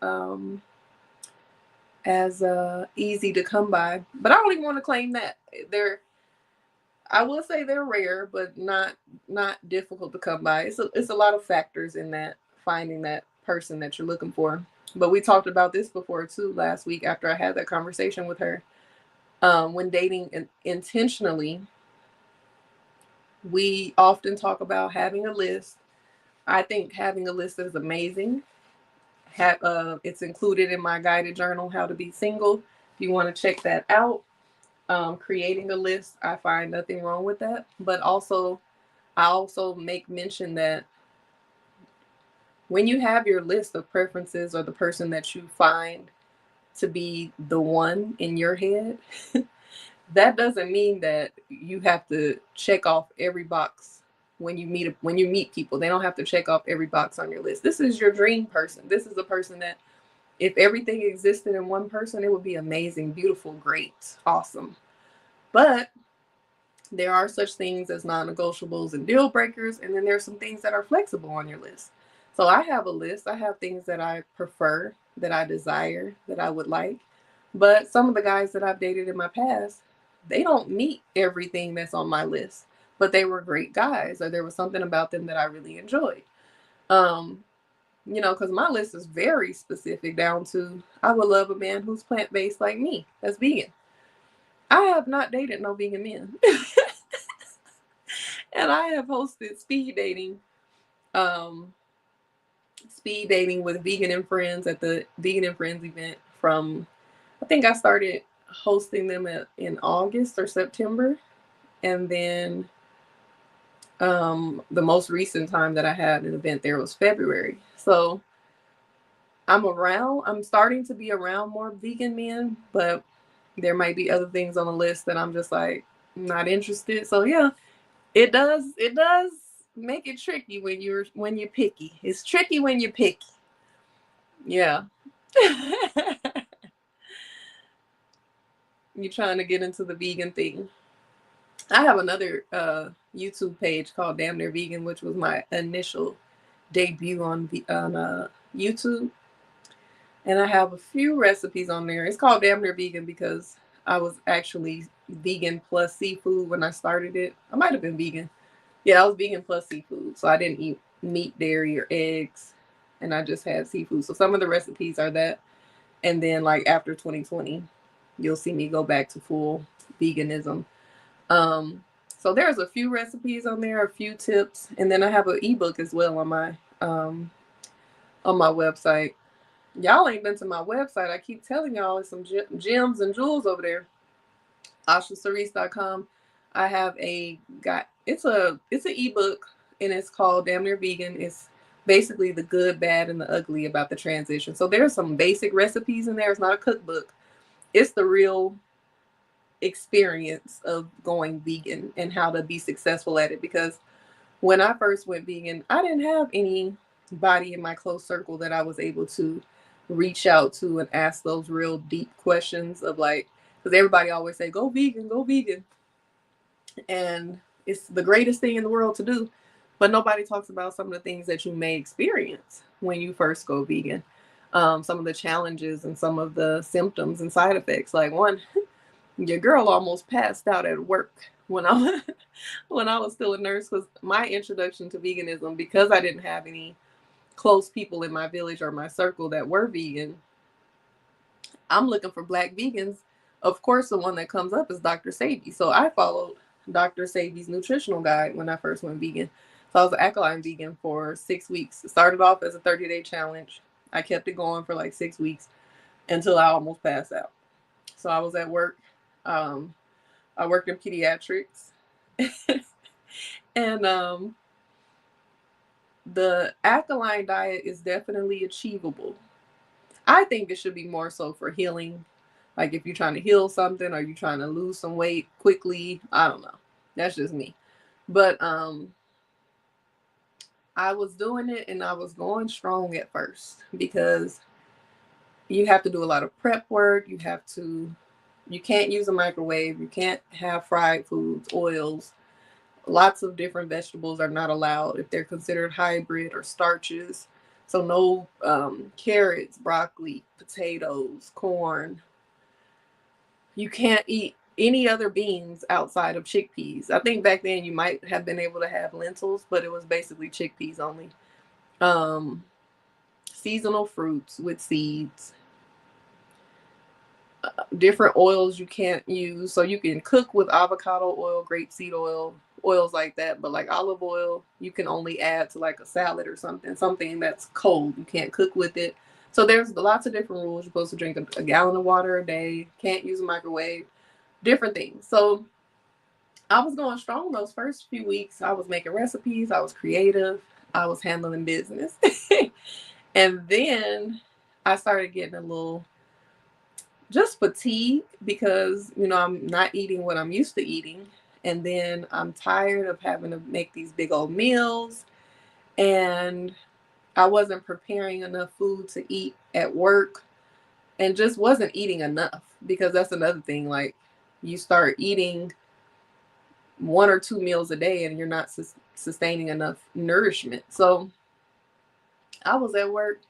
easy to come by. But I don't even want to claim that they're. I will say they're rare, but not difficult to come by. It's a lot of factors in that finding that person that you're looking for. But we talked about this before too last week after I had that conversation with her. When dating intentionally, we often talk about having a list. I think having a list is amazing. It's included in my guided journal, How to Be Single. If you want to check that out, creating a list, I find nothing wrong with that. But also, I also make mention that when you have your list of preferences or the person that you find to be the one in your head, that doesn't mean that you have to check off every box when you meet people. They don't have to check off every box on your list. This is your dream person. This is the person that if everything existed in one person, it would be amazing, beautiful, great, awesome. But there are such things as non-negotiables and deal breakers, and then there's some things that are flexible on your list. So I have a list. I have things that I prefer, that I desire, that I would like. But some of the guys that I've dated in my past, they don't meet everything that's on my list. But they were great guys, or there was something about them that I really enjoyed. Um, because my list is very specific down to I would love a man who's plant based like me, that's vegan. I have not dated no vegan men. And I have hosted um, speed dating with Vegan and Friends at the Vegan and Friends event from, I think I started hosting them in August or September. And then the most recent time that I had an event there was February. So I'm starting to be around more vegan men, but there might be other things on the list that I'm just like not interested. So yeah, it does make it tricky when you're picky. It's tricky when you're picky. Yeah. You're trying to get into the vegan thing. I have another YouTube page called Damn Near Vegan, which was my initial debut on YouTube, and I have a few recipes on there. It's called Damn Near Vegan because I was actually vegan plus seafood when I started it. I might have been vegan. Yeah, I was vegan plus seafood, so I didn't eat meat, dairy, or eggs, and I just had seafood. So some of the recipes are that, and then like after 2020, you'll see me go back to full veganism. Um, so there's a few recipes on there, a few tips, and then I have an ebook as well on my website. Y'all ain't been to my website. I keep telling y'all there's some gems and jewels over there. OshaCerese.com. I have a got it's an ebook, and it's called Damn Near Vegan. It's basically the good, bad, and the ugly about the transition. So there's some basic recipes in there. It's not a cookbook. It's the real experience of going vegan and how to be successful at it. Because when I first went vegan, I didn't have any. body in my close circle that I was able to reach out to and ask those real deep questions of like, because everybody always say, go vegan, go vegan. And it's the greatest thing in the world to do. But nobody talks about some of the things that you may experience when you first go vegan. Some of the challenges and some of the symptoms and side effects. Like one, your girl almost passed out at work when I when I was still a nurse, because my introduction to veganism, because I didn't have any close people in my village or my circle that were vegan, I'm looking for black vegans. Of course, the one that comes up is Dr. Sebi. So I followed Dr. Sebi's nutritional guide when I first went vegan. So I was an alkaline vegan for 6 weeks. It started off as a 30-day challenge. I kept it going for like 6 weeks until I almost passed out. So I was at work. I worked in pediatrics. And the alkaline diet is definitely achievable. I think it should be more so for healing. Like if you're trying to heal something or you're trying to lose some weight quickly. I don't know. That's just me. But I was doing it and I was going strong at first because you have to do a lot of prep work. You can't use a microwave. You can't have fried foods, oils. Lots of different vegetables are not allowed if they're considered hybrid or starches. So no carrots, broccoli, potatoes, corn. You can't eat any other beans outside of chickpeas. I think back then you might have been able to have lentils, but it was basically chickpeas only. Um, Seasonal fruits with seeds. Different oils you can't use. So you can cook with avocado oil, grapeseed oil, oils like that. But like olive oil, you can only add to like a salad or something that's cold. You can't cook with it. So there's lots of different rules. You're supposed to drink a gallon of water a day. Can't use a microwave. Different things. So I was going strong those first few weeks. I was making recipes. I was creative. I was handling business. And then I started getting a little just fatigue because I'm not eating what I'm used to eating, and then I'm tired of having to make these big old meals, and I wasn't preparing enough food to eat at work, and just wasn't eating enough, because that's another thing. Like, you start eating 1 or 2 meals a day and you're not sustaining enough nourishment. So I was at work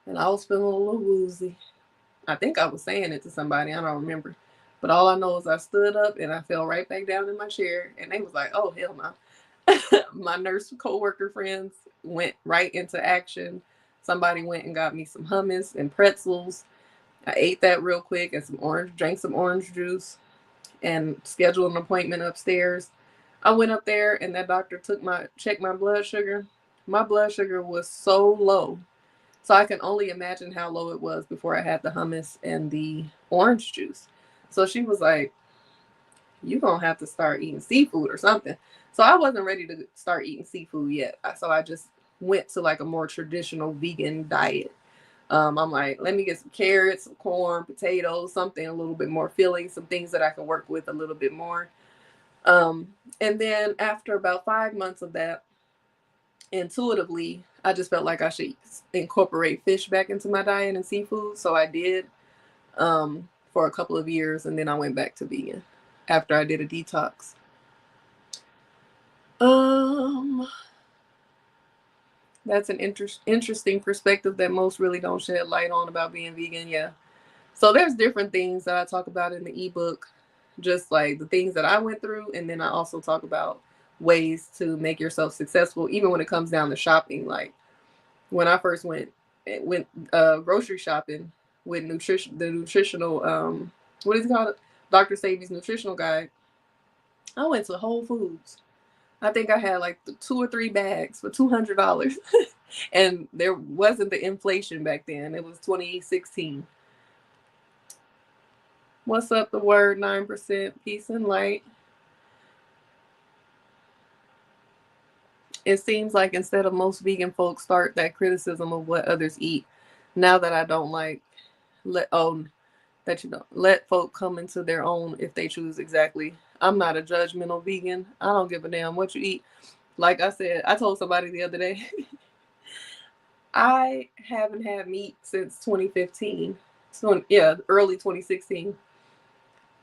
and I was feeling a little woozy. I think I was saying it to somebody. I don't remember. But all I know is I stood up and I fell right back down in my chair. And they was like, oh, hell no. My nurse coworker friends went right into action. Somebody went and got me some hummus and pretzels. I ate that real quick and drank some orange juice and scheduled an appointment upstairs. I went up there and that doctor checked my blood sugar. My blood sugar was so low. So I can only imagine how low it was before I had the hummus and the orange juice. So she was like, you're going to have to start eating seafood or something. So I wasn't ready to start eating seafood yet. So I just went to like a more traditional vegan diet. I'm like, let me get some carrots, some corn, potatoes, something a little bit more filling, some things that I can work with a little bit more. And then after about 5 months of that, intuitively, I just felt like I should incorporate fish back into my diet and seafood. So I did for a couple of years, and then I went back to vegan after I did a detox. That's an interesting perspective that most really don't shed light on about being vegan. Yeah. So there's different things that I talk about in the ebook, just like the things that I went through. And then I also talk about ways to make yourself successful, even when it comes down to shopping. Like when I first went grocery shopping with the nutritional, what is it called? Dr. Sebi's nutritional guide. I went to Whole Foods. I think I had like 2 or 3 bags for $200. And there wasn't the inflation back then. It was 2016. What's up, the word 9%? Peace and light. It seems like instead of most vegan folks start that criticism of what others eat, now that I don't like let folk come into their own if they choose exactly. I'm not a judgmental vegan. I don't give a damn what you eat. Like I said, I told somebody the other day, I haven't had meat since 2015. So yeah, early 2016.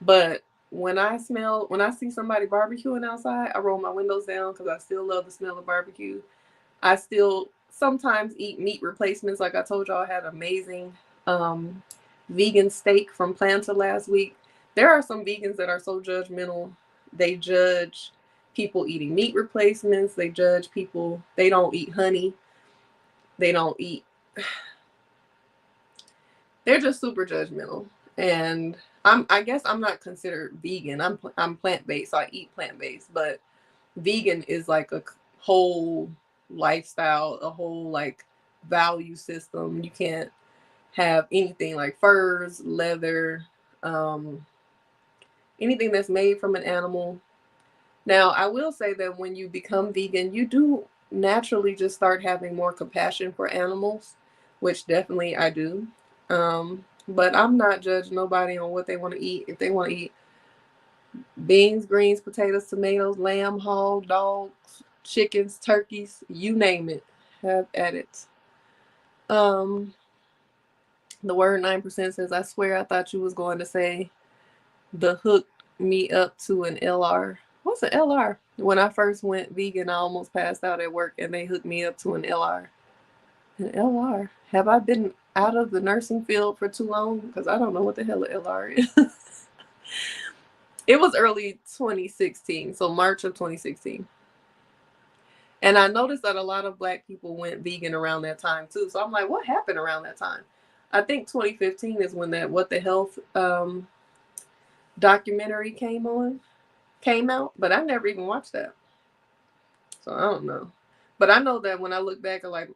But when I see somebody barbecuing outside, I roll my windows down because I still love the smell of barbecue. I still sometimes eat meat replacements. Like I told y'all, I had amazing um, vegan steak from Planta last week. There are some vegans that are so judgmental. They judge people eating meat replacements. They judge people. They don't eat honey. They don't eat. They're just super judgmental. And I guess I'm not considered vegan. I'm plant based. So I eat plant based, but vegan is like a whole lifestyle, a whole like value system. You can't have anything like furs, leather, um, anything that's made from an animal. Now, I will say that when you become vegan, you do naturally just start having more compassion for animals, which definitely I do. But I'm not judging nobody on what they want to eat. If they want to eat beans, greens, potatoes, tomatoes, lamb, hog, dogs, chickens, turkeys, you name it, have at it. Um, the word 9% says, I swear I thought you was going to say the hook me up to an LR. What's an LR? When I first went vegan, I almost passed out at work and they hooked me up to an LR. An LR? Have I been out of the nursing field for too long? Because I don't know what the hell an LR is. It was early 2016, so March of 2016. And I noticed that a lot of Black people went vegan around that time too. So I'm like, what happened around that time? I think 2015 is when that What the Health documentary came out, but I never even watched that. So I don't know. But I know that when I look back at like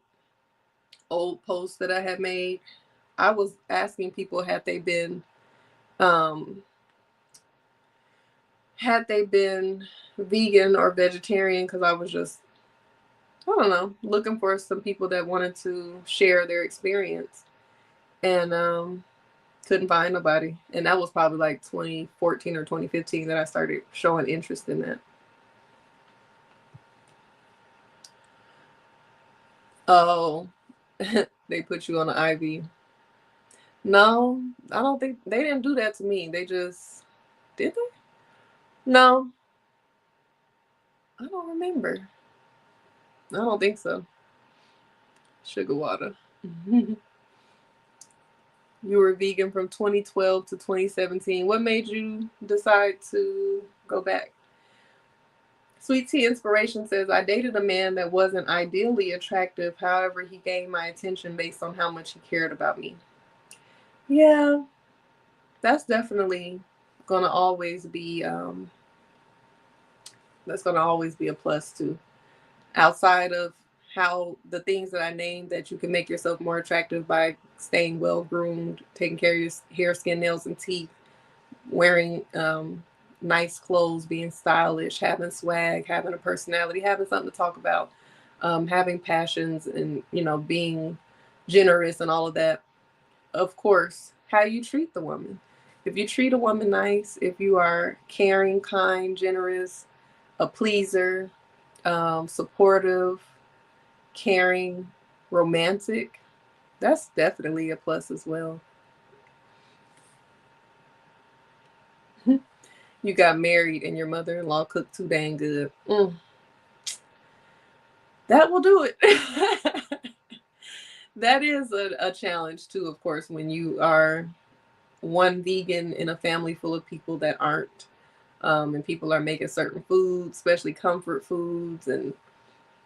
old posts that I had made, I was asking people um had they been vegan or vegetarian because I was just, I don't know, looking for some people that wanted to share their experience. And couldn't find nobody. And that was probably like 2014 or 2015 that I started showing interest in that. Oh, they put you on an IV. No, I don't think they didn't do that to me. They just did they? No, I don't remember. I don't think so. Sugar water. You were vegan from 2012 to 2017. What made you decide to go back? Sweet Tea Inspiration says, I dated a man that wasn't ideally attractive. However, he gained my attention based on how much he cared about me. Yeah, that's definitely gonna always be that's gonna always be a plus too. Outside of how the things that I named that you can make yourself more attractive by staying well groomed, taking care of your hair, skin, nails, and teeth, wearing nice clothes, being stylish, having swag, having a personality, having something to talk about, having passions, and being generous and all of that. Of course, how you treat the woman. If you treat a woman nice, if you are caring, kind, generous, a pleaser, supportive, caring, romantic, that's definitely a plus as well. You got married and your mother-in-law cooked too dang good. That will do it. That is a challenge too, of course, when you are one vegan in a family full of people that aren't, and people are making certain foods, especially comfort foods and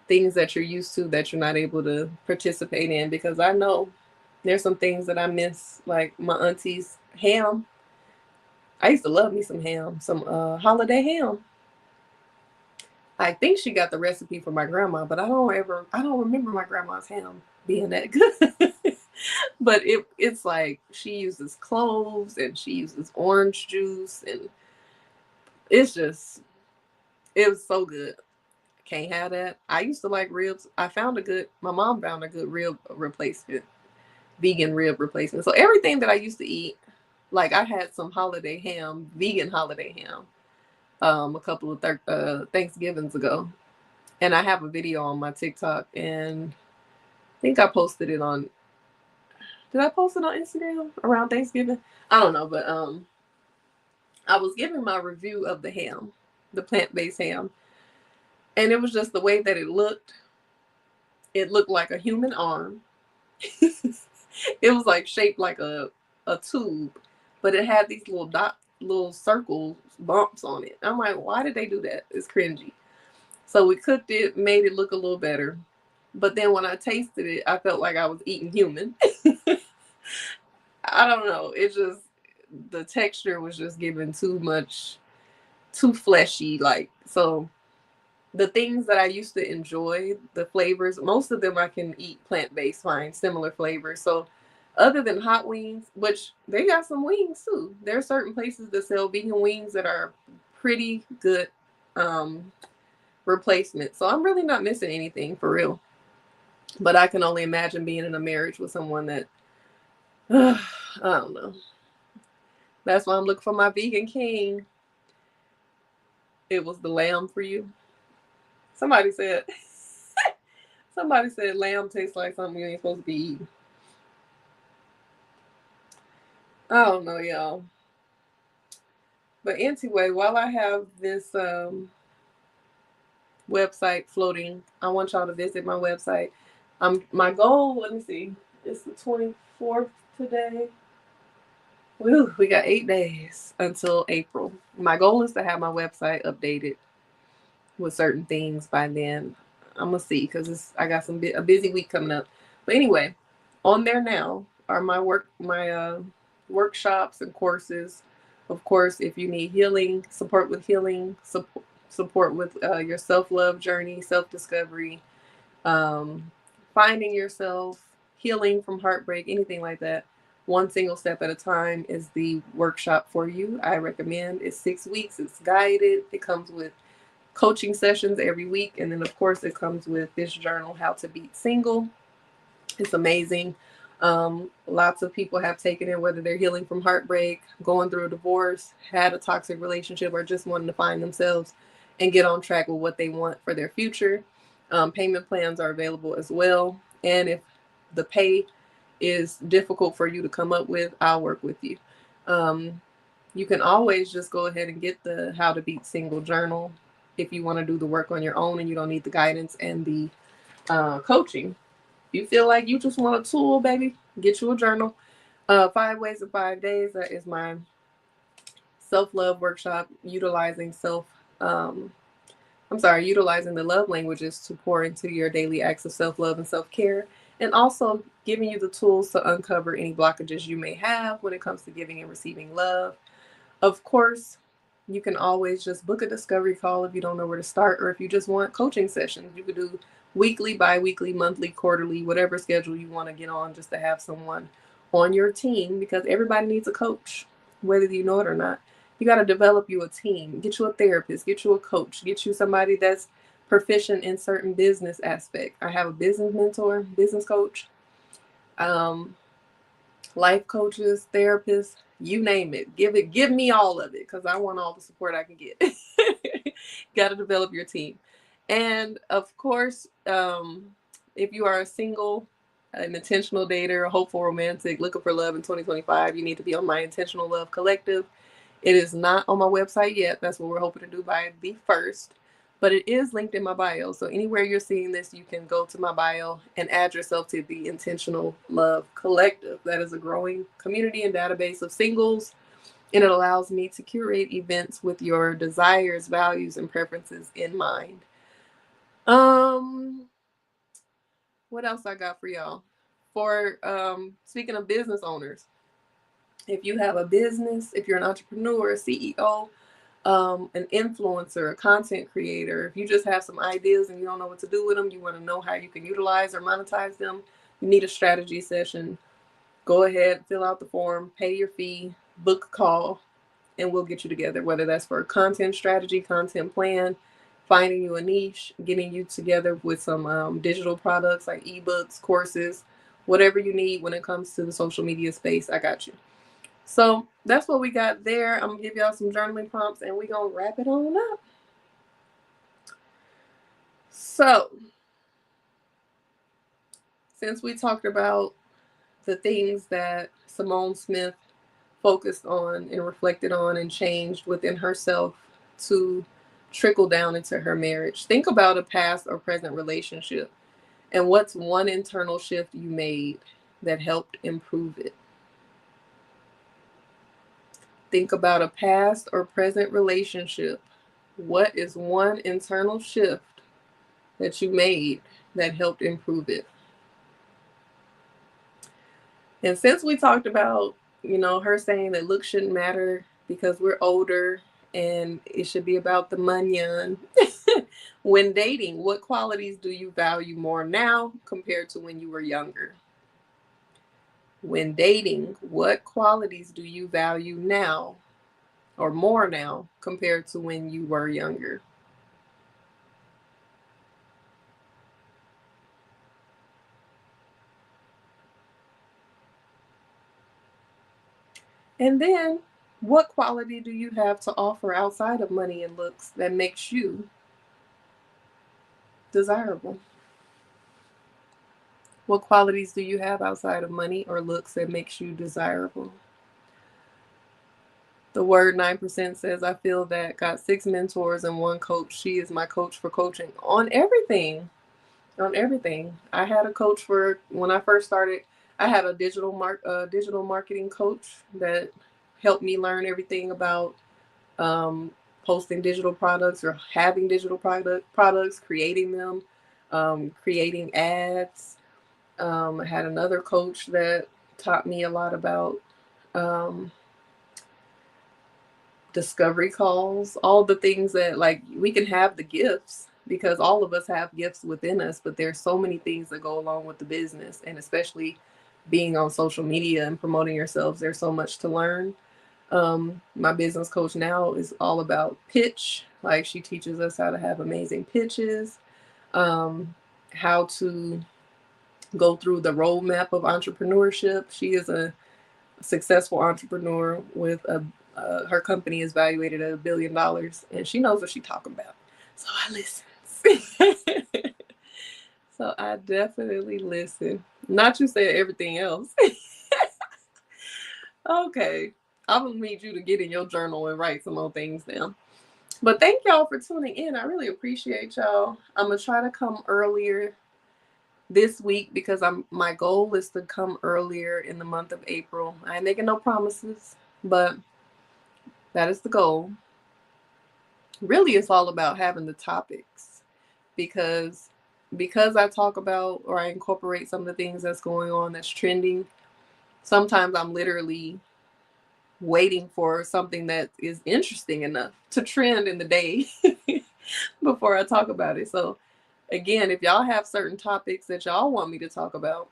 things that you're used to that you're not able to participate in. Because I know there's some things that I miss, like my auntie's ham. I used to love me some ham, some holiday ham. I think she got the recipe from my grandma, but I don't remember my grandma's ham being that good. But it's like she uses cloves and she uses orange juice and it's just it was so good. Can't have that. I used to like ribs. My mom found a good rib replacement, vegan rib replacement. So everything that I used to eat, like I had some holiday ham, vegan holiday ham, a couple of Thanksgivings ago. And I have a video on my TikTok, and think I posted it on. Did I post it on Instagram around Thanksgiving? I don't know, but I was giving my review of the ham, the plant-based ham, and it was just the way that it looked. It looked like a human arm. It was like shaped like a tube, but it had these little circle bumps on it. I'm like, why did they do that? It's cringy. So we cooked it, made it look a little better. But then when I tasted it, I felt like I was eating human. I don't know. It just, the texture was just giving too much, too fleshy. Like, so the things that I used to enjoy, the flavors, most of them I can eat plant based fine, similar flavors. So, other than hot wings, which they got some wings too, there are certain places that sell vegan wings that are pretty good um, replacement. So, I'm really not missing anything for real. But I can only imagine being in a marriage with someone that, I don't know. That's why I'm looking for my vegan king. It was the lamb for you. Somebody said, somebody said lamb tastes like something you ain't supposed to be eating. I don't know, y'all. But anyway, while I have this website floating, I want y'all to visit my website. My goal, let me see, it's the 24th today. Woo, we got 8 days until April. My goal is to have my website updated with certain things by then. I'm gonna see because I got a busy week coming up. But anyway, on there now are my workshops and courses. Of course, if you need healing, support with your self love journey, self discovery, um, finding yourself, healing from heartbreak, anything like that. One single step at a time is the workshop for you. I recommend it's 6 weeks. It's guided. It comes with coaching sessions every week. And then, of course, it comes with this journal, How to Beat Single. It's amazing. Lots of people have taken it, whether they're healing from heartbreak, going through a divorce, had a toxic relationship, or just wanting to find themselves and get on track with what they want for their future. Payment plans are available as well. And if the pay is difficult for you to come up with, I'll work with you. You can always just go ahead and get the How to Beat Single journal if you want to do the work on your own and you don't need the guidance and the coaching. If you feel like you just want a tool, baby, get you a journal. 5 Ways in 5 Days. That is my self-love workshop utilizing utilizing the love languages to pour into your daily acts of self-love and self-care, and also giving you the tools to uncover any blockages you may have when it comes to giving and receiving love. Of course, you can always just book a discovery call if you don't know where to start, or if you just want coaching sessions. You could do weekly, bi-weekly, monthly, quarterly, whatever schedule you want to get on, just to have someone on your team, because everybody needs a coach, whether you know it or not. You got to develop you a team, get you a therapist, get you a coach, get you somebody that's proficient in certain business aspect. I have a business mentor, business coach, um, life coaches, therapists, you name it. Give me all of it, because I want all the support I can get. Got to develop your team. And of course, if you are a single, an intentional dater, a hopeful romantic, looking for love in 2025, you need to be on my Intentional Love Collective. It is not on my website yet. That's what we're hoping to do by the 1st. But it is linked in my bio. So anywhere you're seeing this, you can go to my bio and add yourself to the Intentional Love Collective. That is a growing community and database of singles. And it allows me to curate events with your desires, values, and preferences in mind. What else I got for y'all? For speaking of business owners, if you have a business, if you're an entrepreneur, a CEO, an influencer, a content creator, if you just have some ideas and you don't know what to do with them, you want to know how you can utilize or monetize them, you need a strategy session, go ahead, fill out the form, pay your fee, book a call, and we'll get you together, whether that's for a content strategy, content plan, finding you a niche, getting you together with some digital products like ebooks, courses, whatever you need when it comes to the social media space, I got you. So that's what we got there. I'm gonna give y'all some journaling prompts and we're gonna wrap it on up. So since we talked about the things that Simone Smith focused on and reflected on and changed within herself to trickle down into her marriage, think about a past or present relationship and what's one internal shift you made that helped improve it. Think about a past or present relationship. What is one internal shift that you made that helped improve it? And since we talked about, her saying that looks shouldn't matter because we're older and it should be about the money. When dating, what qualities do you value more now compared to when you were younger? When dating, what qualities do you value now or more now compared to when you were younger? And then, what quality do you have to offer outside of money and looks that makes you desirable? What qualities do you have outside of money or looks that makes you desirable? The word 9% says, I feel that, got 6 mentors and 1 coach. She is my coach for coaching on everything. On everything. I had a coach for when I first started. I had a digital marketing coach that helped me learn everything about posting digital products or having digital products, creating them, creating ads. I had another coach that taught me a lot about um, discovery calls, all the things that, like, we can have the gifts because all of us have gifts within us, but there's so many things that go along with the business, and especially being on social media and promoting yourselves, there's so much to learn. My business coach now is all about pitch. Like, she teaches us how to have amazing pitches, how to go through the roadmap of entrepreneurship. She is a successful entrepreneur with her company is valued at $1 billion, and she knows what she's talking about. So I listen. So I definitely listen. Not you said everything else. Okay. I'm gonna need you to get in your journal and write some more things down. But thank y'all for tuning in. I really appreciate y'all. I'm gonna try to come earlier this week because my goal is to come earlier in the month of April. I ain't making no promises, but that is the goal. Really, it's all about having the topics because I talk about or I incorporate some of the things that's going on that's trending. Sometimes I'm literally waiting for something that is interesting enough to trend in the day before I talk about it. So again, if y'all have certain topics that y'all want me to talk about,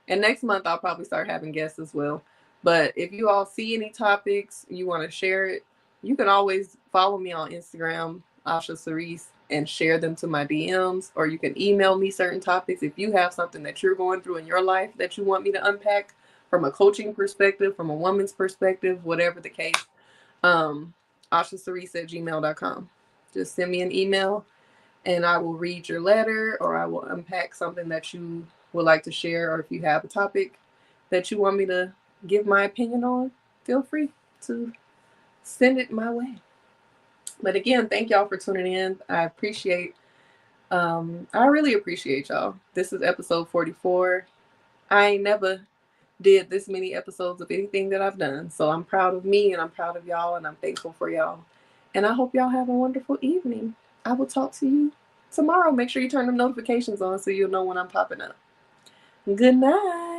and next month I'll probably start having guests as well. But if you all see any topics you want to share it, you can always follow me on Instagram, Osha Cerese, and share them to my DMs, or you can email me certain topics if you have something that you're going through in your life that you want me to unpack from a coaching perspective, from a woman's perspective, whatever the case. OshaCerese@gmail.com. Just send me an email and I will read your letter or I will unpack something that you would like to share, or if you have a topic that you want me to give my opinion on, feel free to send it my way. But again, thank y'all for tuning in. I really appreciate y'all. This is episode 44. I ain't never did this many episodes of anything that I've done. So I'm proud of me and I'm proud of y'all and I'm thankful for y'all. And I hope y'all have a wonderful evening. I will talk to you tomorrow. Make sure you turn the notifications on so you'll know when I'm popping up. Good night.